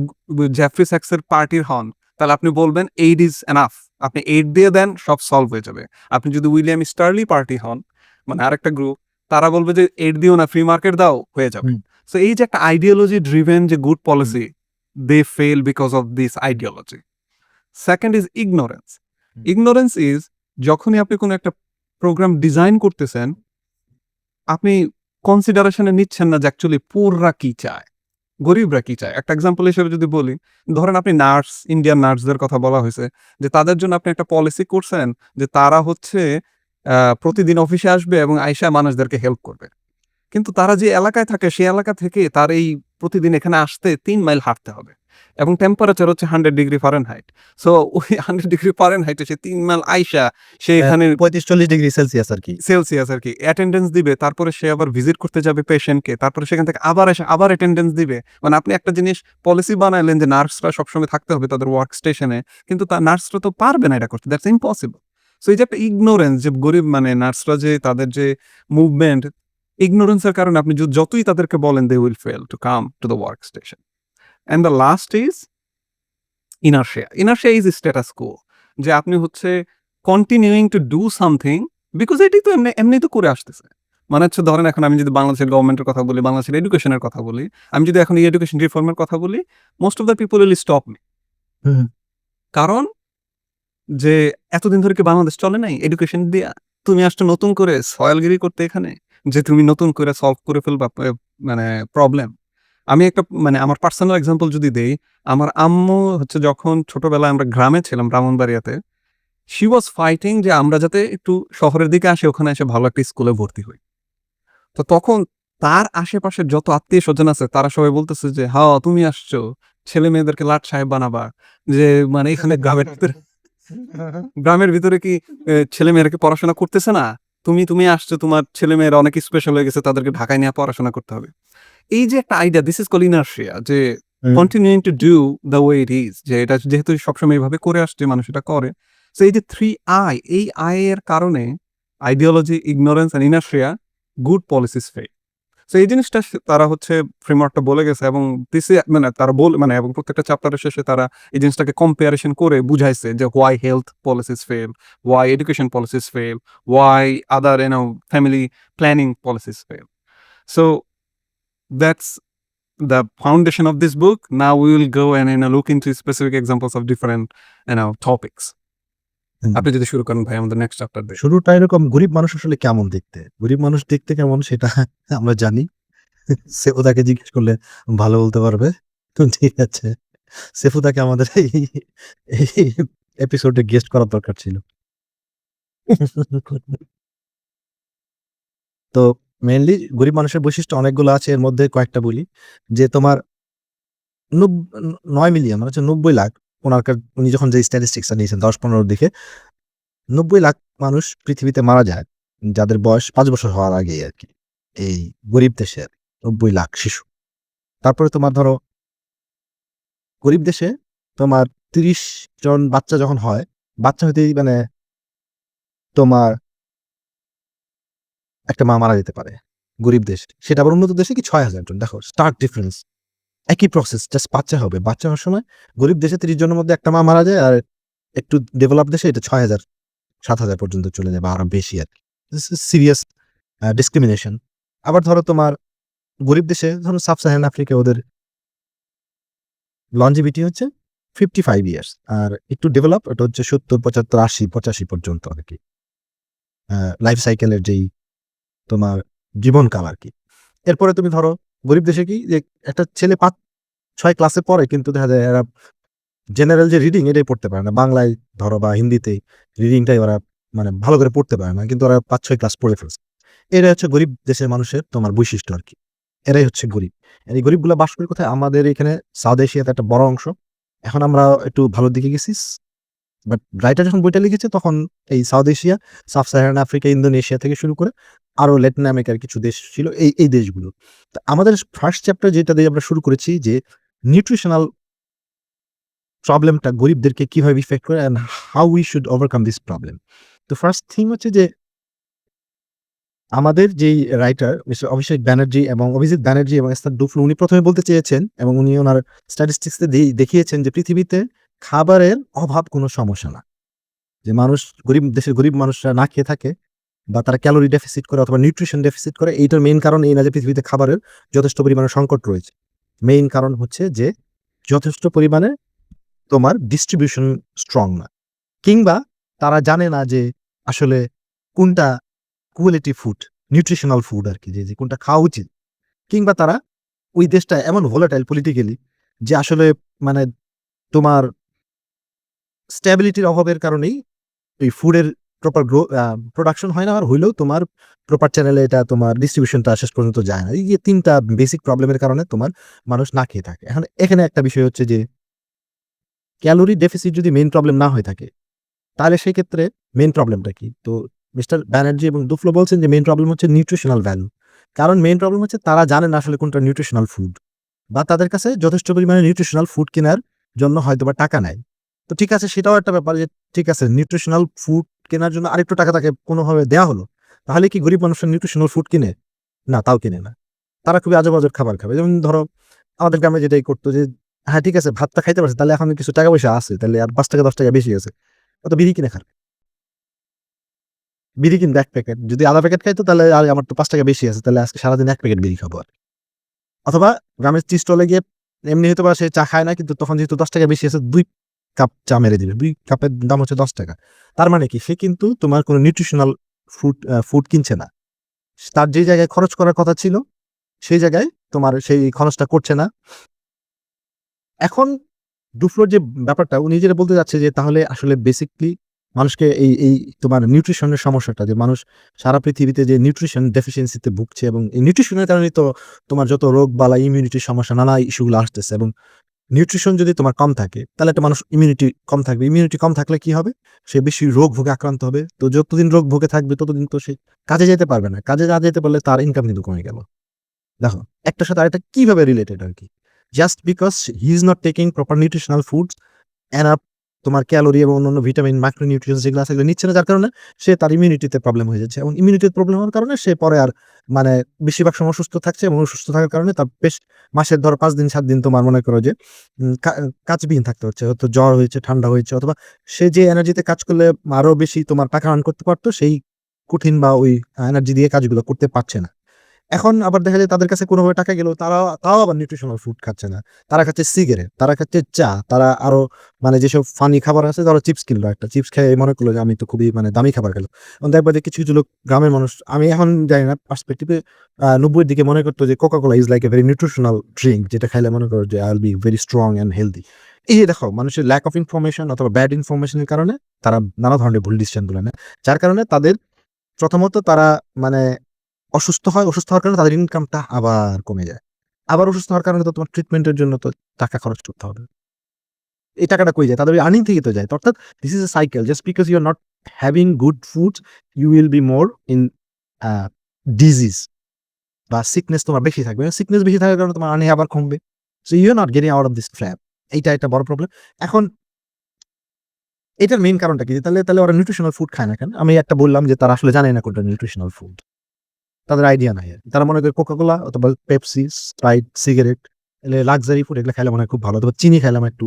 জেফ্রি স্যাক্সের পার্টির হন, তাহলে আপনি বলবেন এইড ইজ এনাফ, আপনি এইড দিয়ে দেন, সব সলভ হয়ে যাবে। আপনি যদি উইলিয়াম স্টার্লি পার্টি হন, মানে আরেকটা গ্রুপ, তারা বলবে যে এইড দিও না, ফ্রি মার্কেট দাও, হয়ে যাবে। সো এই যে একটা আইডিওলজি ড্রিভেন যে good policy, they fail because of this ideology. Second is ignorance. Ignorance is যখনই আপনি কোনো একটা প্রোগ্রাম ডিজাইন করতেছেন, আপনি কনসিডারেশনে নিচ্ছেন না যে অ্যাকচুয়ালি পুররা কি চায়, গরিবরা কি চায়। একটা এক্সাম্পল হিসেবে যদি বলি, ধরেন আপনি নার্স, ইন্ডিয়ান নার্সদের কথা বলা হয়েছে যে তাদের জন্য আপনি একটা পলিসি করছেন যে তারা হচ্ছে প্রতিদিন অফিসে আসবে এবং আইসা মানুষদেরকে হেল্প করবে। কিন্তু তারা যে এলাকায় থাকে সেই এলাকা থেকে তার এই প্রতিদিন এখানে আসতে 3 মাইল হাঁটতে হবে, এবং টেম্পারেচার হচ্ছে 100 ডিগ্রি ফারেনহাইট। সো ওই 100 ডিগ্রি ফারেনহাইটে সে 3 মাইল আইসা সে এখানে 35-40 ডিগ্রি সেলসিয়াস আর কি। সেলসিয়াস আর কি অ্যাটেন্ডেন্স দিবে, তারপরে সে আবার ভিজিট করতে যাবে পেশেন্টকে, তারপরে সেখান থেকে আবার এসে আবার অ্যাটেন্ডেন্স দিবে। মানে আপনি একটা জিনিস পলিসি বানাইলেন যে নার্সরা সবসময় থাকতে হবে তাদের ওয়ার্ক স্টেশনে, কিন্তু তার নার্সরা তো পারবে না এটা করতে, দ্যাটস ইম্পসিবল। সো এই যে একটা ইগনোরেন্স, যে গরিব মানে নার্সরা যে তাদের যে মুভমেন্ট, ইগনোরেন্সের কারণে আপনি যতই তাদেরকে বলেন they will fail to come to the work station. And the last is inertia. Inertia is status quo, যে আপনি হচ্ছে continuing to do something because এটি তো এমনি তো করে আসতেছে। মানে হচ্ছে ধরেন এখন আমি যদি বাংলাদেশের গভর্নমেন্টের কথা বলি, বাংলাদেশের এডুকেশনের কথা বলি, আমি যদি এখন এই এডুকেশন রিফর্মের কথা বলি, most of the people will stop me. কারণ যে এতদিন ধরে কি বাংলাদেশ চলে নাই এডুকেশন দিয়া? তুমি আসছো নতুন করে সয়েলগিরি করতে এখানে, যে তুমি নতুন করে সলভ করে ফেলবা মানে প্রবলেম। আমি একটা মানে আমার পার্সোনাল এক্সাম্পল যদি দেই, আমার আম্মু হচ্ছে যখন ছোটবেলায় আমরা গ্রামে ছিলাম ব্রাহ্মণবাড়িয়াতে, শি ওয়াজ ফাইটিং যে আমরা যাতে একটু শহরের দিকে আসি, ওখানে এসে ভালো একটা স্কুলে ভর্তি হই। তো তখন তার আশেপাশের যত আত্মীয় স্বজন আছে তারা সবাই বলতেছে যে হ্যাঁ তুমি আসছো, ছেলে মেয়েদেরকে লাট সাহেব বানাবা, যে মানে এখানে গ্রামের ভিতরে কি ছেলে মেয়েরা কি পড়াশোনা করতেছে না, তুমি আসছো, তোমার ছেলে মেয়েরা অনেক স্পেশাল হয়ে গেছে, তাদেরকে ঢাকায় নিয়ে পড়াশোনা করতে হবে। এই যে একটা idea, this is call inertia, যে continuing to do the way it is, যে এটা যেহেতু সবসময় এইভাবে করে আসছে, মানুষ এটা করে। সো এই যে 3 আই, এই আই এর কারণে ideology, ignorance and inertia, good policies fail. So এই জিনিসটা তারা হচ্ছে ফ্রেমওয়ার্কটা বলে গেছে, এবং মানে তারা মানে এবং প্রত্যেকটা চ্যাপ্টারের শেষে তারা এই জিনিসটাকে কম্পারিজন করে বুঝাইছে যে why health policies fail, why education policies fail, why other family planning policies fail. So that's the foundation of this book. Now we will go and look into specific examples of different topics. আপনি যদি শুরু করেন ভাই আমাদের next chapter দিয়ে। শুরুটা এরকম, গরিব মানুষ আসলে কেমন দেখতে? গরিব মানুষ দেখতে কেমন সেটা আমরা জানি। সেফুদাকে জিজ্ঞেস করলে ভালো বলতে পারবে। তো ঠিক আছে। সেফুদাকে আমাদের এই এপিসোডে গেস্ট করার দরকার ছিল। তো মেইনলি গরিব মানুষের বৈশিষ্ট্য অনেকগুলো আছে, এর মধ্যে কয়েকটা বলি। যে তোমার 9 মিলিয়ন মানে হচ্ছে 90 লাখ, উনি যখন যে স্ট্যাটিস্টিক্সটা নিয়েছেন 10-15 দিকে 90 লাখ মানুষ পৃথিবীতে মারা যায় যাদের বয়স 5 বছর হওয়ার আগেই আর কি। এই গরিব দেশের 90 লাখ শিশু। তারপরে তোমার ধরো গরিব দেশে তোমার 30 জন বাচ্চা যখন হয়, বাচ্চা হইতেই মানে তোমার একটা মা মারা যেতে পারে গরিব দেশে। সেটা আবার উন্নত দেশে কি 6,000 জন। দেখো স্টার্ক ডিফারেন্স। একই প্রসেস, জাস্ট বাচ্চা হবে। বাচ্চা হওয়ার সময় গরিব দেশে 30 জনের মধ্যে একটা মা মারা যায়, আর একটু ডেভেলপ দেশে এটা 6,000-7,000 পর্যন্ত চলে যায় বা আরো বেশি আর কি। This is serious discrimination. আবার ধরো তোমার গরিব দেশে ধরো সাব সাহারান আফ্রিকা, ওদের লঞ্জিভিটি হচ্ছে 55 ইয়ার্স, আর একটু ডেভেলপ এটা হচ্ছে 70, 75, 80, 85 পর্যন্ত আর কি লাইফ সাইকেলের যেই তোমার জীবনকাল আর কি। এরপরে তুমি ধরো গরিব দেশে কি যে একটা ছেলে 5-6 ক্লাসে পড়ে কিন্তু দেখা যায় এরা জেনারেল যে রিডিং এটাই পড়তে পারে না। বাংলায় ধরো বা হিন্দিতে রিডিংটাই ওরা মানে ভালো করে পড়তে পারে না। কিন্তু ওরা 5-6 ক্লাস পড়ে ফেলছে। এরাই হচ্ছে গরিব দেশের মানুষের তোমার বৈশিষ্ট্য আরকি। এরাই হচ্ছে গরিব। আর এই গরিবগুলা বাস করে কোথায়? আমাদের এখানে সাউথ এশিয়াতে একটা বড় অংশ। এখন আমরা একটু ভালোর দিকে গেছি। বাট রাইটার যখন বইটা লিখেছে তখন এই south Asia, sub Saharan Africa, Indonesia থেকে শুরু করে আরো ল্যাটিন আমেরিকার কিছু দেশ ছিল এই দেশগুলো। তো আমাদের ফার্স্ট চ্যাপ্টার যেটা দিয়ে আমরা শুরু করেছি যে নিউট্রিশনাল প্রবলেমটা গরিবদেরকে কিভাবে ইফেক্ট করে and how we should overcome this problem. তো ফার্স্ট থিং হচ্ছে যে আমাদের যেই রাইটার মিস্টার অভিষেক ব্যানার্জি এবং অভিজিৎ ব্যানার্জি এবং এস্থার ডুফ্লো উনি ১ম এ বলতে চেয়েছেন এবং উনি ওনার স্ট্যাটিস্টিক্স এ দেখিয়েছেন যে পৃথিবীতে খাবারের অভাব কোনো সমস্যা না। যে মানুষ দেশের গরিব মানুষরা না খেয়ে থাকে বা তারা ক্যালোরি ডেফিসিট করে অথবা নিউট্রিশন ডেফিসিট করে এইটার মেইন কারণ এই না যে পৃথিবীতে খাবারের যথেষ্ট পরিমাণে সংকট রয়েছে। মেইন কারণ হচ্ছে যে যথেষ্ট পরিমাণে তোমার ডিস্ট্রিবিউশন স্ট্রং না। কিংবা তারা জানে না যে আসলে কোনটা কোয়ালিটি ফুড, নিউট্রিশনাল ফুড আরকি যে কোনটা খাওয়া উচিত। কিংবা তারা ওই দেশটা এমন ভোলাটাইল পলিটিক্যালি যে আসলে মানে তোমার স্ট্যাবিলিটির অভাবের কারণেই এই ফুডের প্রপার প্রোডাকশন হয় না। আর হইলেও তোমার প্রপার চ্যানেলে এটা তোমার ডিস্ট্রিবিউশনটা শেষ পর্যন্ত যায় না। এই যে ৩ টা বেসিক প্রবলেমের কারণে তোমার মানুষ না খেয়ে থাকে। এখন এখানে একটা বিষয় হচ্ছে যে ক্যালোরি ডেফিসিট যদি মেইন প্রবলেম না হয়ে থাকে, তাহলে সেক্ষেত্রে মেইন প্রবলেমটা কি? তো মিস্টার ব্যানার্জি এবং দুফলো বলছেন যে মেইন প্রবলেম হচ্ছে নিউট্রিশনাল ভ্যালু। কারণ মেইন প্রবলেম হচ্ছে তারা জানে না আসলে কোনটা নিউট্রিশনাল ফুড বা তাদের কাছে যথেষ্ট পরিমাণে নিউট্রিশনাল ফুড কেনার জন্য হয়তোবা টাকা নাই। তো ঠিক আছে, সেটাও একটা ব্যাপার যে ঠিক আছে নিউট্রিশনাল ফুড কেনার জন্য আরেকটু টাকা তাকে কোনোভাবে দেয়া হলো। তাহলে কি গরিব মানুষরা নিউট্রিশনাল ফুড কিনে? না, তাও কিনে না। তারা খুবই আজব খাবার খাবে। যেমন ধরো আমাদের গ্রামে যেটাই করতো যে হ্যাঁ, ঠিক আছে ভাতটা খাইতে পারছে তাহলে এখন কিছু টাকা পয়সা আছে। তাহলে আর ৳৫ ৳১০ বেশি আছে। ও তো বিড়ি কিনে খাবে। বিড়ি কিনবে ১ প্যাকেট। যদি আধা প্যাকেট খাইতো তাহলে আর আমার তো ৳৫ বেশি আছে। তাহলে আজকে সারাদিন ১ প্যাকেট বিড়ি খাবো আর। অথবা গ্রামের টি স্টলে গিয়ে এমনি হয়তোবা সে চা খায় না কিন্তু তখন যেহেতু ৳১০ বেশি আছে ২ কাপ চা মেরে দিবে। ২ কাপের দাম হচ্ছে ৳১০। তার মানে কি? সে কিন্তু তোমার কোনো নিউট্রিশনাল ফুড কিনছে না। তার যে জায়গায় খরচ করার কথা ছিল, সেই জায়গায় তোমার সেই খরচটা করছে না। এখন ডুফলোর যে ব্যাপারটা উনি যেটা বলতে চাচ্ছে যে তাহলে আসলে বেসিক্যালি মানুষকে এই তোমার নিউট্রিশনের সমস্যাটা যে মানুষ সারা পৃথিবীতে যে নিউট্রিশন ডেফিসিয়েন্সি তে ভুগছে এবং এই নিউট্রিশনের কারণেই তো তোমার যত রোগ বালা ইমিউনিটির সমস্যা নানা ইস্যুগুলো আসতেছে এবং নিউট্রিশন যদি তোমার কম থাকে তাহলে একটা মানুষ ইমিউনিটি কম থাকবে। ইমিউনিটি কম থাকলে কি হবে? সে বেশি রোগ ভোগে আক্রান্ত হবে। তো যতদিন রোগ ভোগে থাকবে ততদিন তো সে কাজে যেতে পারবে না। কাজে না যেতে পারলে তার ইনকাম কিন্তু কমে গেল। দেখো, একটার সাথে আরেকটা কিভাবে রিলেটেড আরকি। Just because he is not taking proper nutritional foods enough তোমার ক্যালোরি এবং অন্যান্য ভিটামিন, মাইক্রোনিউট্রিয়েন্টস যেগুলো আছে এগুলো নিচ্ছে না যার কারণে সে তার ইমিউনিটিতে প্রবলেম হয়ে যাচ্ছে এবং ইমিউনিটির প্রবলেম হওয়ার কারণে সে পরে আর মানে বেশিরভাগ সময় অসুস্থ থাকছে এবং অসুস্থ থাকার কারণে তার বেশ মাসের ধরো ৫ দিন ৭ দিন তোমার মনে করো যে কাজবিহীন থাকতে হচ্ছে। হয়তো জ্বর হয়েছে, ঠান্ডা হয়েছে অথবা সে যে এনার্জিতে কাজ করলে আরো বেশি তোমার টাকা আর্ন করতে পারত সেই কঠিন বা ওই এনার্জি দিয়ে কাজগুলো করতে পারছে না। এখন আবার দেখা যায় তাদের কাছে কোনোভাবে টাকা গেলেও তাও আবার নিউট্রিশনাল ফুড খাচ্ছে না। তারা খাচ্ছে সিগারেট, তারা খাচ্ছে চা, তারা আরো মানে যেসব ফানি খাবার আছে ধরো চিপস কিনলো একটা। চিপস খেয়ে মনে করলো যে আমি তো খুবই মানে দামি খাবার খেলাম। এখন দেখবা যে কিছু লোক গ্রামের মানুষ আমি এখন জানি না পার্সপেক্টিভ এ ৯০ এর দিকে মনে করতো যে Coca-Cola is like a very nutritional drink যেটা খাইলে মনে করো যে I will be very strong and healthy. এই যে দেখো মানুষের ল্যাক অফ ইনফরমেশন অথবা ব্যাড ইনফরমেশন এর কারণে তারা নানা ধরনের ভুল ডিসিশন গুলো নেয়। যার কারণে তাদের প্রথমত তারা মানে অসুস্থ হয়। অসুস্থ হওয়ার কারণে তাদের ইনকামটা আবার কমে যায়। আবার অসুস্থ হওয়ার কারণে তো তোমার ট্রিটমেন্টের জন্য তো টাকা খরচ করতে হবে। এই টাকাটা কই যায়? তাদের ওই আর্নিং থেকেই তো যায়। অর্থাৎ this is a cycle. Just because you are not having good food, you will be more in a disease বা সিকনেস তোমার বেশি থাকবে। সিকনেস বেশি থাকার কারণে তোমার আর্নিং আবার কমবে। So you are not getting out of this trap. এইটা একটা বড় প্রবলেম। এখন এটার মেইন কারণটা কি? তাহলে ওরা নিউট্রিশনাল ফুড খায় না কেন? আমি একটা বললাম যে তারা আসলে জানে না কোনটা নিউট্রিশনাল ফুড। তাদের আইডিয়া নাই আরকি। তারা মনে করে কোকা-কোলা অথবা পেপসি, স্প্রাইট, সিগারেট এগুলো লাক্সারি ফুড এগুলো খাইলে মনে হয় খুব ভালো। অথবা চিনি খাইলাম একটু,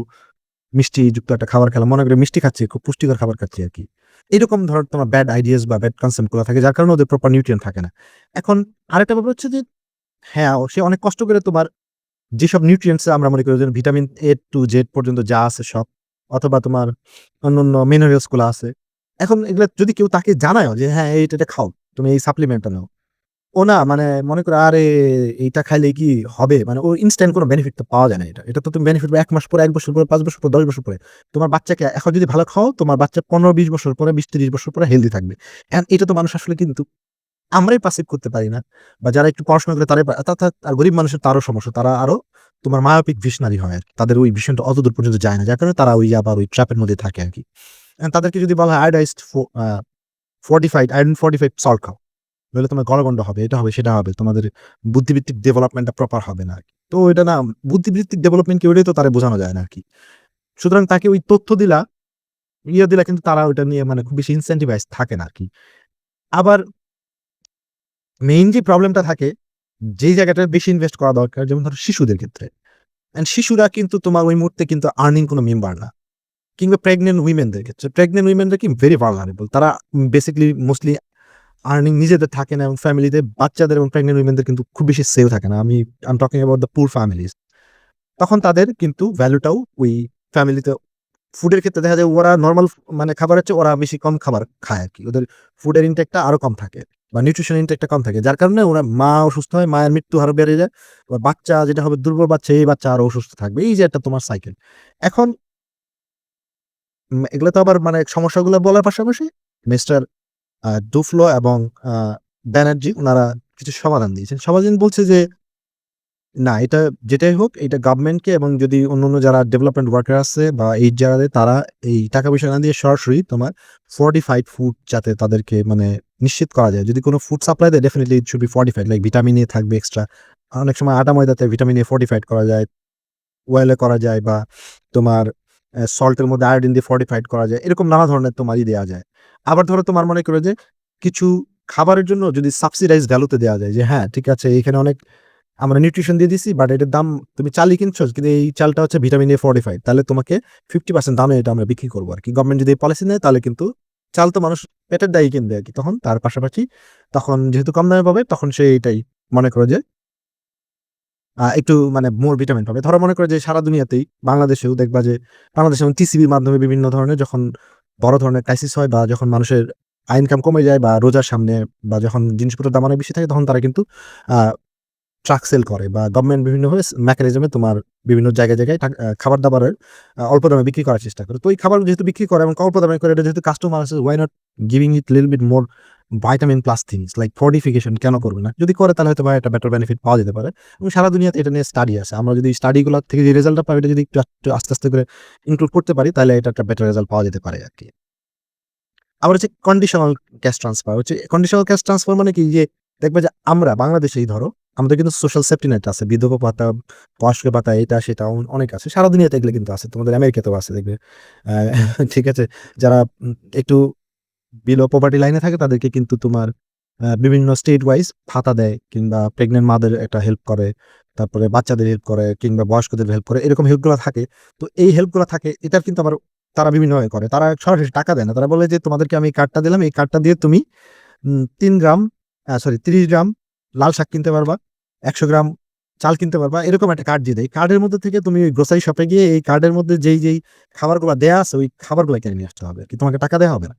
মিষ্টিযুক্ত একটা খাবার খেলাম। মনে করে মিষ্টি খাচ্ছি, খুব পুষ্টিকর খাবার খাচ্ছি আরকি। এরকম ধরো তোমার ব্যাড আইডিয়াস বা ব্যাড কনসেপ্ট গুলা থাকে যার কারণে ওদের প্রপার নিউট্রিয়েন্ট থাকে না। এখন আরেকটা ব্যাপার হচ্ছে যে হ্যাঁ, সে অনেক কষ্ট করে তোমার যেসব নিউট্রিয়েন্টস আমরা মনে করি যে ভিটামিন A to Z পর্যন্ত যা আছে সব অথবা তোমার অন্যান্য মিনারেলস গুলা আছে। এখন এগুলা যদি কেউ তাকে জানায়ও যে হ্যাঁ, এটা খাও। তুমি এই সাপ্লিমেন্টটা নাও। ও না মানে মনে করো আরে এইটা খাইলে কি হবে? মানে ওর ইনস্ট্যান্ট কোনো বেনিফিট তো পাওয়া যায় না এটা। এটা তো তুমি বেনিফিট ১ মাস পরে, ১ বছর পরে, ৫ বছর পরে, ১০ বছর পরে। তোমার বাচ্চাকে এখন যদি ভালো খাও, তোমার বাচ্চা ১৫-২০ বছর পরে, ২০-৩০ বছর পরে হেলথি থাকবে। এন্ড এটা তো মানুষ আসলে কিন্তু আমরাই পাসিভ করতে পারি না। বা যারা একটু পড়াশোনা করে তারাই অর্থাৎ আর গরিব মানুষের তো আরো সমস্যা। তারা আরো তোমার মায়োপিক ভিশনারি হয় আরকি। তাদের ওই ভিশনটা অতদূর পর্যন্ত যায় না। যার কারণে তারা ওই আবার ওই ট্র্যাপ এর মধ্যে থাকে আরকি। তাদেরকে যদি বলা হয় iodised fortified iron fortified salt খাও। নইলে তোমার গলগন্ড হবে, এটা হবে, সেটা হবে। তোমাদের বুদ্ধিবৃত্তিক ডেভেলপমেন্টটা প্রপার হবে না আরকি। তো এটা না বুদ্ধিবৃত্তিক ডেভেলপমেন্ট কি ওইটাই তো তারে বোঝানো যায় না আরকি। সুতরাং তাকে ওই তথ্য দিলা, দিলা কিন্তু তারা ওইটা নিয়ে মানে খুব বেশি ইনসেনটিভাইজ থাকে না আরকি। আবার মেইন যে প্রবলেমটা থাকে, যেই জায়গাটায় বেশি ইনভেস্ট করা দরকার যেমন ধরো শিশুদের ক্ষেত্রে। শিশুরা কিন্তু তোমার ওই মুহূর্তে কিন্তু আর্নিং কোন মেম্বার না। কিংবা প্রেগন্যান্ট উইমেনদের ক্ষেত্রে। প্রেগন্যান্ট উইমেনরা কি ভেরি ভালনারেবল। তারা বেসিক্যালি মোস্টলি আর্নিং নিজেদের থাকে না এবং ফ্যামিলিতে বাচ্চাদের এবং প্রেগন্যান্ট উইমেনদের কিন্তু খুব বেশি সেভ থাকে না। I am talking about the poor families. তখন তাদের কিন্তু ভ্যালুটাও ওই ফ্যামিলিতে ফুডের ক্ষেত্রে দেখা যায় ওরা নরমাল মানে খাবারের চেয়ে ওরা বেশি কম খাবার খায় আরকি। ওদের ফুডের ইনটেকটা আরো কম থাকে বা নিউট্রিশন ইনটেকটা কম থাকে। যার কারণে ওরা মা অসুস্থ হয়, মায়ের মৃত্যু হার বেড়ে যায়। আবার বাচ্চা যেটা হবে দুর্বল বাচ্চা, এই বাচ্চা আরো অসুস্থ থাকবে। এই যে একটা তোমার সাইকেল। এখন এগুলো তো আবার মানে সমস্যাগুলো বলার পাশাপাশি মিস্টার ডুফলো এবং আ ব্যানার্জি উনারা কিছু সমাধান দিয়েছেন। সমাধান বলছে যে, না এটা যেটাই হোক এটা গভর্নমেন্টকে এবং যদি অন্যান্য যারা ডেভেলপমেন্ট ওয়ার্কার আছে বা এইড যারা দেয় তারা এই টাকা-পয়সা না দিয়ে সরাসরি তোমার ফর্টিফাইড ফুড যাতে তাদেরকে মানে নিশ্চিত করা যায়। যদি কোন ফুড সাপ্লাই দেয় definitely it should be fortified like vitamin A থাকবে এক্সট্রা। অনেক সময় আটা ময়দাতে ভিটামিন এ ফর্টিফাইড করা যায়। ওয়েল এ করা যায় বা তোমার সল্ট এর মধ্যে আয়োডিন দিয়ে ফর্টিফাইড করা যায়। এরকম নানা ধরনের তোমার দেয়া যায়। আবার ধরো তোমার মনে করো যে কিছু খাবারের জন্য যদি সাবসিডাইজড ভ্যালুতে দেয়া যায় যে হ্যাঁ, ঠিক আছে এখানে অনেক আমরা নিউট্রিশন দিয়ে দিছি বাট এটার দাম তুমি চালই কিনছো কিন্তু এই চালটা হচ্ছে ভিটামিন এ ফর্টিফাইড। তাহলে তোমাকে 50% দামে এটা আমরা বিক্রি করব আরকি। গভর্নমেন্ট যদি এই পলিসি নেয় তাহলে কিন্তু চাল তো মানুষ পেটের দায়ে কিনবে আরকি। তখন তার পাশাপাশি তখন যেহেতু কম দামে পাবে তখন সে এটাই মনে করো যে একটু মানে মোর ভিটামিন পাবে। ধরো মনে করো যে সারা দুনিয়াতেই বাংলাদেশেও দেখবা যে বাংলাদেশে যেমন টিসিবির মাধ্যমে বিভিন্ন ধরনের যখন বড় ধরনের ক্রাইসিস হয় বা যখন মানুষের ইনকাম কমে যায় বা রোজার সামনে বা যখন জিনিসপত্রের দাম অনেক বেশি থাকে তখন তারা কিন্তু আ ট্রাক সেল করে বা গভর্নমেন্ট বিভিন্নভাবে মেকানিজমে তোমার বিভিন্ন জায়গায়, জায়গায় খাবার-দাবারের অল্প দামে বিক্রি করার চেষ্টা করে। তো এই খাবার যেহেতু বিক্রি করে এবং অল্প দামে করে এটা যেহেতু কাস্টমার আছে why not giving it little bit more vitamin plus things like fortification কেন করবে না? যদি করে তাহলে হয়তোবা একটা বেটার বেনিফিট পাওয়া যেতে পারে। এবং সারা দুনিয়াতে এটা নিয়ে স্টাডি আছে। আমরা যদি স্টাডি গুলা থেকে যে রেজাল্টটা পাই এটা যদি একটু আস্তে, আস্তে করে ইনক্লুড করতে পারি তাহলে এটা একটা বেটার রেজাল্ট পাওয়া যেতে পারে আরকি। আবার হচ্ছে কন্ডিশনাল ক্যাশ ট্রান্সফার হচ্ছে কন্ডিশনাল ক্যাশ ট্রান্সফার মানে কি যে দেখবে যে আমরা বাংলাদেশেই ধরো আমাদের কিন্তু সোশ্যাল সেফটি নেট আছে। বিধবা ভাতা, বয়স্ক ভাতা এটা সেটা অনেক আছে। সারা দুনিয়াতে এগুলো কিন্তু আছে। তোমাদের আমেরিকাতেও আছে দেখবে। আ ঠিক আছে? যারা একটু বিলো পভার্টি লাইনে থাকে তাদেরকে কিন্তু তোমার বিভিন্ন স্টেট ওয়াইজ ভাতা দেয় কিংবা প্রেগন্যান্ট মাদের একটা হেল্প করে। তারপরে বাচ্চাদের হেল্প করে কিংবা বয়স্কদের হেল্প করে। এরকম হেল্প গুলা থাকে। তো এই হেল্প গুলা থাকে এটার কিন্তু আবার তারা বিভিন্নভাবে করে। তারা সরাসরি টাকা দেয় না। তারা বলে যে তোমাদেরকে আমি এই কার্ডটা দিলাম। এই কার্ডটা দিয়ে তুমি ৩ গ্রাম ৩০ গ্রাম লাল শাক কিনতে পারবা, ১০০ গ্রাম চাল কিনতে পারবা। এরকম একটা কার্ড দিয়ে দেয়। কার্ডের মধ্যে থেকে তুমি ওই গ্রোসারি শপে গিয়ে এই কার্ডের মধ্যে যেই খাবারগুলা দেয়া আছে ওই খাবারগুলা কিনে নিয়ে আসতে হবে আরকি। তোমাকে টাকা দেয়া হবে না।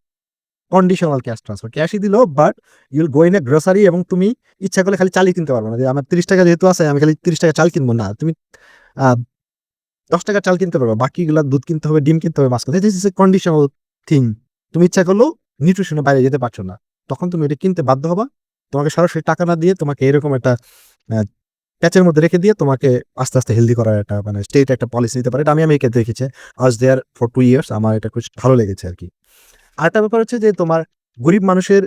Conditional cash transfer. ক্যাশই দিলো but you will go in a grocery এবং তুমি ইচ্ছা করলে খালি চালই কিনতে পারবা না। যে আমার ৳৩০ যেহেতু আছে আমি খালি ৳৩০ চাল কিনব না। তুমি আ ৳১০ চাল কিনতে পারবা। বাকিগুলা দুধ কিনতে হবে, ডিম কিনতে হবে, মাছ কিনতে হবে। This is A conditional thing. তুমি ইচ্ছা করলেও নিউট্রিশন এর বাইরে যেতে পারছো না। তখন তুমি এটা কিনতে বাধ্য হবা। তোমাকে সরাসরি টাকা না দিয়ে তোমাকে এরকম একটা আ প্যাচের মধ্যে রেখে দিয়ে তোমাকে আস্তে, আস্তে হেলথি করার একটা মানে স্টেট একটা পলিসি নিতে পারে। এটা আমি আমেরিকাতে দেখেছি। I was there for 2 years আমার এটা বেশ ভালো লেগেছে আরকি। আরেকটা ব্যাপার হচ্ছে যে তোমার গরিব মানুষের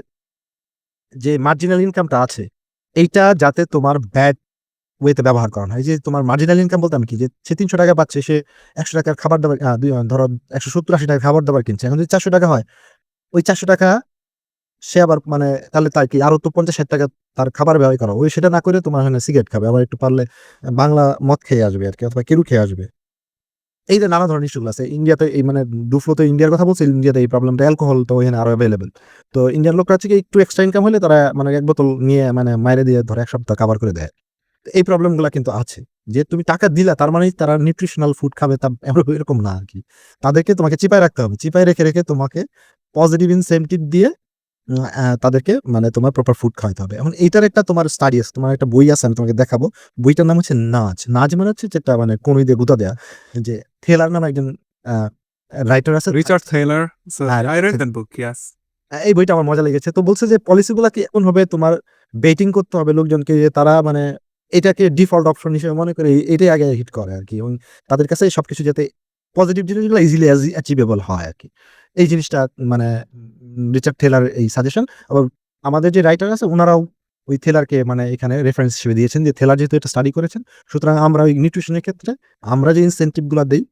যে মার্জিনাল ইনকামটা আছে, এইটা যাতে তোমার ব্যাড ওয়েতে ব্যবহার করা না হয়। এই যে তোমার মার্জিনাল ইনকাম বলতে আমি কি? যে সে ৳৩০০ পাচ্ছে, সে ৳১০০ র খাবার-দাবার ধরো ৳১৭০-৮০ খাবার-দাবার কিনছে। এখন যদি ৳৪০০ হয়, ওই ৳৪০০ সে আবার মানে তাহলে তার কি আরো তো ৳৫০-৬০ তার খাবার ব্যয় করা। ওই সেটা না করে তোমার ওখানে সিগারেট খাবে। আবার একটু পারলে বাংলা মদ খেয়ে আসবে আরকি অথবা কেরু খেয়ে আসবে। এই যে নানা ধরনের ইস্যুগুলো আছে। ইন্ডিয়াতে এই মানে ডুফলো তো ইন্ডিয়ার কথা বলছি। ইন্ডিয়াতে এই প্রবলেমটা অ্যালকোহল তো এখানে আরো এভেইলেবল। তো ইন্ডিয়ান লোকরা হচ্ছে কি একটু এক্সট্রা ইনকাম হলে তারা মানে ১ বোতল নিয়ে মানে মাইরে দিয়ে ধরো ১ সপ্তাহ কাভার করে দেয়। তো এই প্রবলেম গুলা কিন্তু আছে। যে তুমি টাকা দিলা তার মানেই তারা নিউট্রিশনাল ফুড খাবে এরকম না আরকি। তাদেরকে তোমাকে চিপায় রাখতে হবে। চিপায় রেখে তোমাকে পজিটিভ ইনসেনটিভ দিয়ে তাদেরকে মানে তোমার প্রপার ফুড খাওয়াইতে হবে। এখন এইটার একটা তোমার স্টাডি আছে, তোমার একটা বই আছে, আমি তোমাকে দেখাবো। বইটার নাম হচ্ছে নাজ। নাজ মানে হচ্ছে যেটা মানে কনুই দিয়ে গুঁতা দেয়া। যে থেলার নামে একজন রাইটার আছে। Richard Thaler. So হ্যাঁ, I read that book. Yes. এই বইটা আমার মজা লেগেছে। তো বলছে যে পলিসি গুলাকে এমন হবে তোমার বেটিং করতে হবে লোকজনকে, যে তারা মানে এটাকে ডিফল্ট অপশন হিসেবে মনে করে এটাই আগে হিট করে আরকি। এবং তাদের কাছে সবকিছু যাতে পজিটিভ জিনিসগুলো ইজিলি অ্যাচিভেবল হয় আরকি। এই জিনিসটা মানে রিচার্ড টেলর এই সাজেশন। আবার আমাদের যে রাইটার আছে উনারাও ওই থেলারকে মানে এখানে রেফারেন্স হিসেবে দিয়েছেন, যে থেলার যেহেতু এটা স্টাডি করেছেন, সুতরাং আমরা ওই নিউট্রিশনের ক্ষেত্রে আমরা যে ইনসেনটিভ গুলা দেই,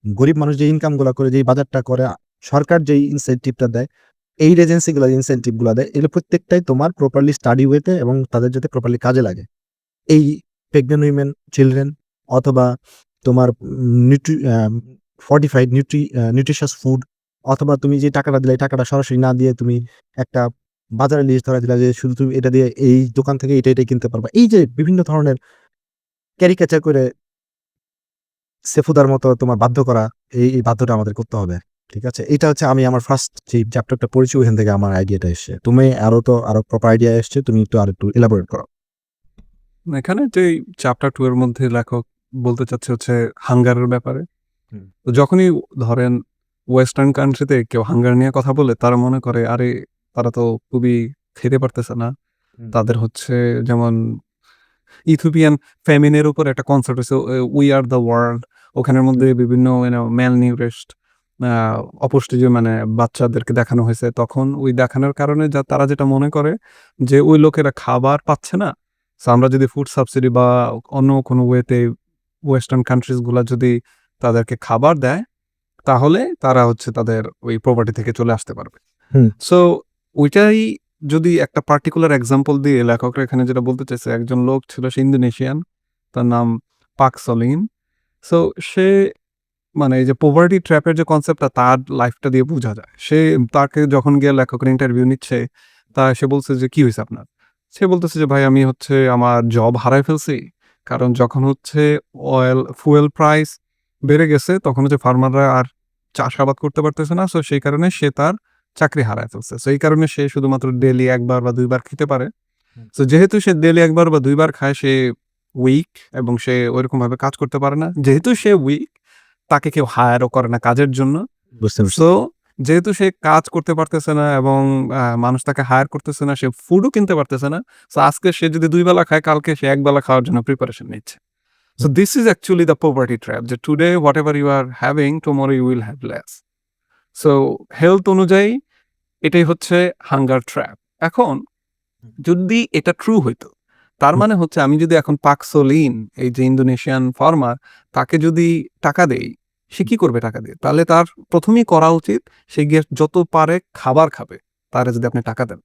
গরিব মানুষ যে ইনকাম গুলা করে, যেই বাজারটা করে, সরকার যেই ইনসেনটিভটা দেয়, এইড এজেন্সি গুলা ইনসেনটিভ গুলা দেয়, এগুলো প্রত্যেকটাই তোমার প্রপারলি স্টাডি ওয়েতে এবং তাদের যাতে প্রপারলি কাজে লাগে। এই প্রেগন্যান্ট উইমেন, চিলড্রেন অথবা তোমার ফর্টিফাইড নিউট্রিশাস ফুড, অথবা তুমি যে টাকাটা দিলে এই টাকাটা সরাসরি না দিয়ে তুমি একটা বাজারে লিস্ট ধরা দিলা যে শুধু তুমি এটা দিয়ে এই দোকান থেকে এটা কিনতে পারবা। এই যে বিভিন্ন ধরনের ক্যারিকেচার করে সেফুদার মতো তোমার বাধ্য করা, এই বাধ্যটা আমাদের করতে হবে। ঠিক আছে? এটা হচ্ছে আমি আমার ফার্স্ট যে চ্যাপ্টারটা পড়েছি ওখান থেকে আমার আইডিয়াটা এসছে। তুমি আরো প্রপার আইডিয়া এসছে, তুমি একটু আরেকটু এলাবোরেট করো। এখানে যে চ্যাপ্টার 2 এর মধ্যে লেখক বলতে চাচ্ছে হচ্ছে হাঙ্গারের ব্যাপারে। হুম। তো যখনই ধরেন ওয়েস্টার্ন কান্ট্রিতে কেউ হাঙ্গার নিয়ে কথা বলে, তারা মনে করে আরে তারা তো খুবই খেতে পারতেছে না। তাদের হচ্ছে যেমন ইথিওপিয়ান ফেমিনের উপর একটা কনসার্ট হইছে, উই আর দ্য ওয়ার্ল্ড। ওখানের মধ্যে বিভিন্ন ম্যাল নিউরিশড অপুষ্টিজ মানে বাচ্চাদেরকে দেখানো হয়েছে। তখন ওই দেখানোর কারণে তারা যেটা মনে করে যে ওই লোকেরা খাবার পাচ্ছে না। সো আমরা যদি ফুড সাবসিডি বা অন্য কোনো ওয়েতে ওয়েস্টার্ন কান্ট্রিজ গুলা যদি তাদেরকে খাবার দেয়, তাহলে তারা হচ্ছে তাদের ওই প্রপার্টি থেকে চলে আসতে পারবে। হুম। সো ওইটাই যদি একটা পার্টিকুলার এক্সাম্পল দিয়ে লেখকরা এখানে যেটা বলতে চাইছে, একজন লোক ছিল, সে ইন্দোনেশিয়ান, তার নাম পাক সলিন। সো সে মানে এই যে পোভার্টি ট্র্যাপের যে কনসেপ্টটা তার লাইফটা দিয়ে বোঝা যায়। তাকে যখন গিয়ে লেখকের ইন্টারভিউ নিচ্ছে, সে বলছে যে কি হয়েছে আপনার? সে বলতেছে যে ভাই আমি হচ্ছে আমার জব হারাই ফেলছি। কারণ যখন হচ্ছে ফুয়েল প্রাইস বেড়ে গেছে, তখন হচ্ছে ফার্মাররা আর চাষাবাদ করতে পারতেছে না। সো সেই কারণে সে তার চাকরি হারায় ফেলছে। সো এই কারণে সে শুধুমাত্র ডেইলি ১ বার বা ২ বার খেতে পারে। সো যেহেতু সে ডেইলি ১ বার বা ২ বার খায়, সে উইক এবং সে ওইরকমভাবে কাজ করতে পারে না। যেহেতু সে উইক, তাকে কেউ হায়ারও করে না কাজের জন্য। বুঝতে পারছি। সো যেহেতু সে কাজ করতে পারতেছে না এবং মানুষ তাকে হায়ার করতেছে না, সে ফুডও কিনতে পারতেছে না। সো আজকে সে যদি ২ বেলা খায়, কালকে সে ১ বেলা খাওয়ার জন্য প্রিপারেশন নিচ্ছে। So this is actually the poverty trap, যে today whatever you are having, tomorrow you will have less. So health অনুযায়ী এটাই হচ্ছে হাঙ্গার ট্র্যাপ। এখন যদি এটা ট্রু হইতো, তার মানে হচ্ছে আমি যদি এখন পাক সোলিন, এই যে ইন্দোনেশিয়ান ফার্মার, তাকে যদি টাকা দেই, সে কি করবে টাকা দিয়ে? তাহলে তার ১ম এই করা উচিত সে গিয়ে যত পারে খাবার খাবে, তারে যদি আপনি টাকা দেন।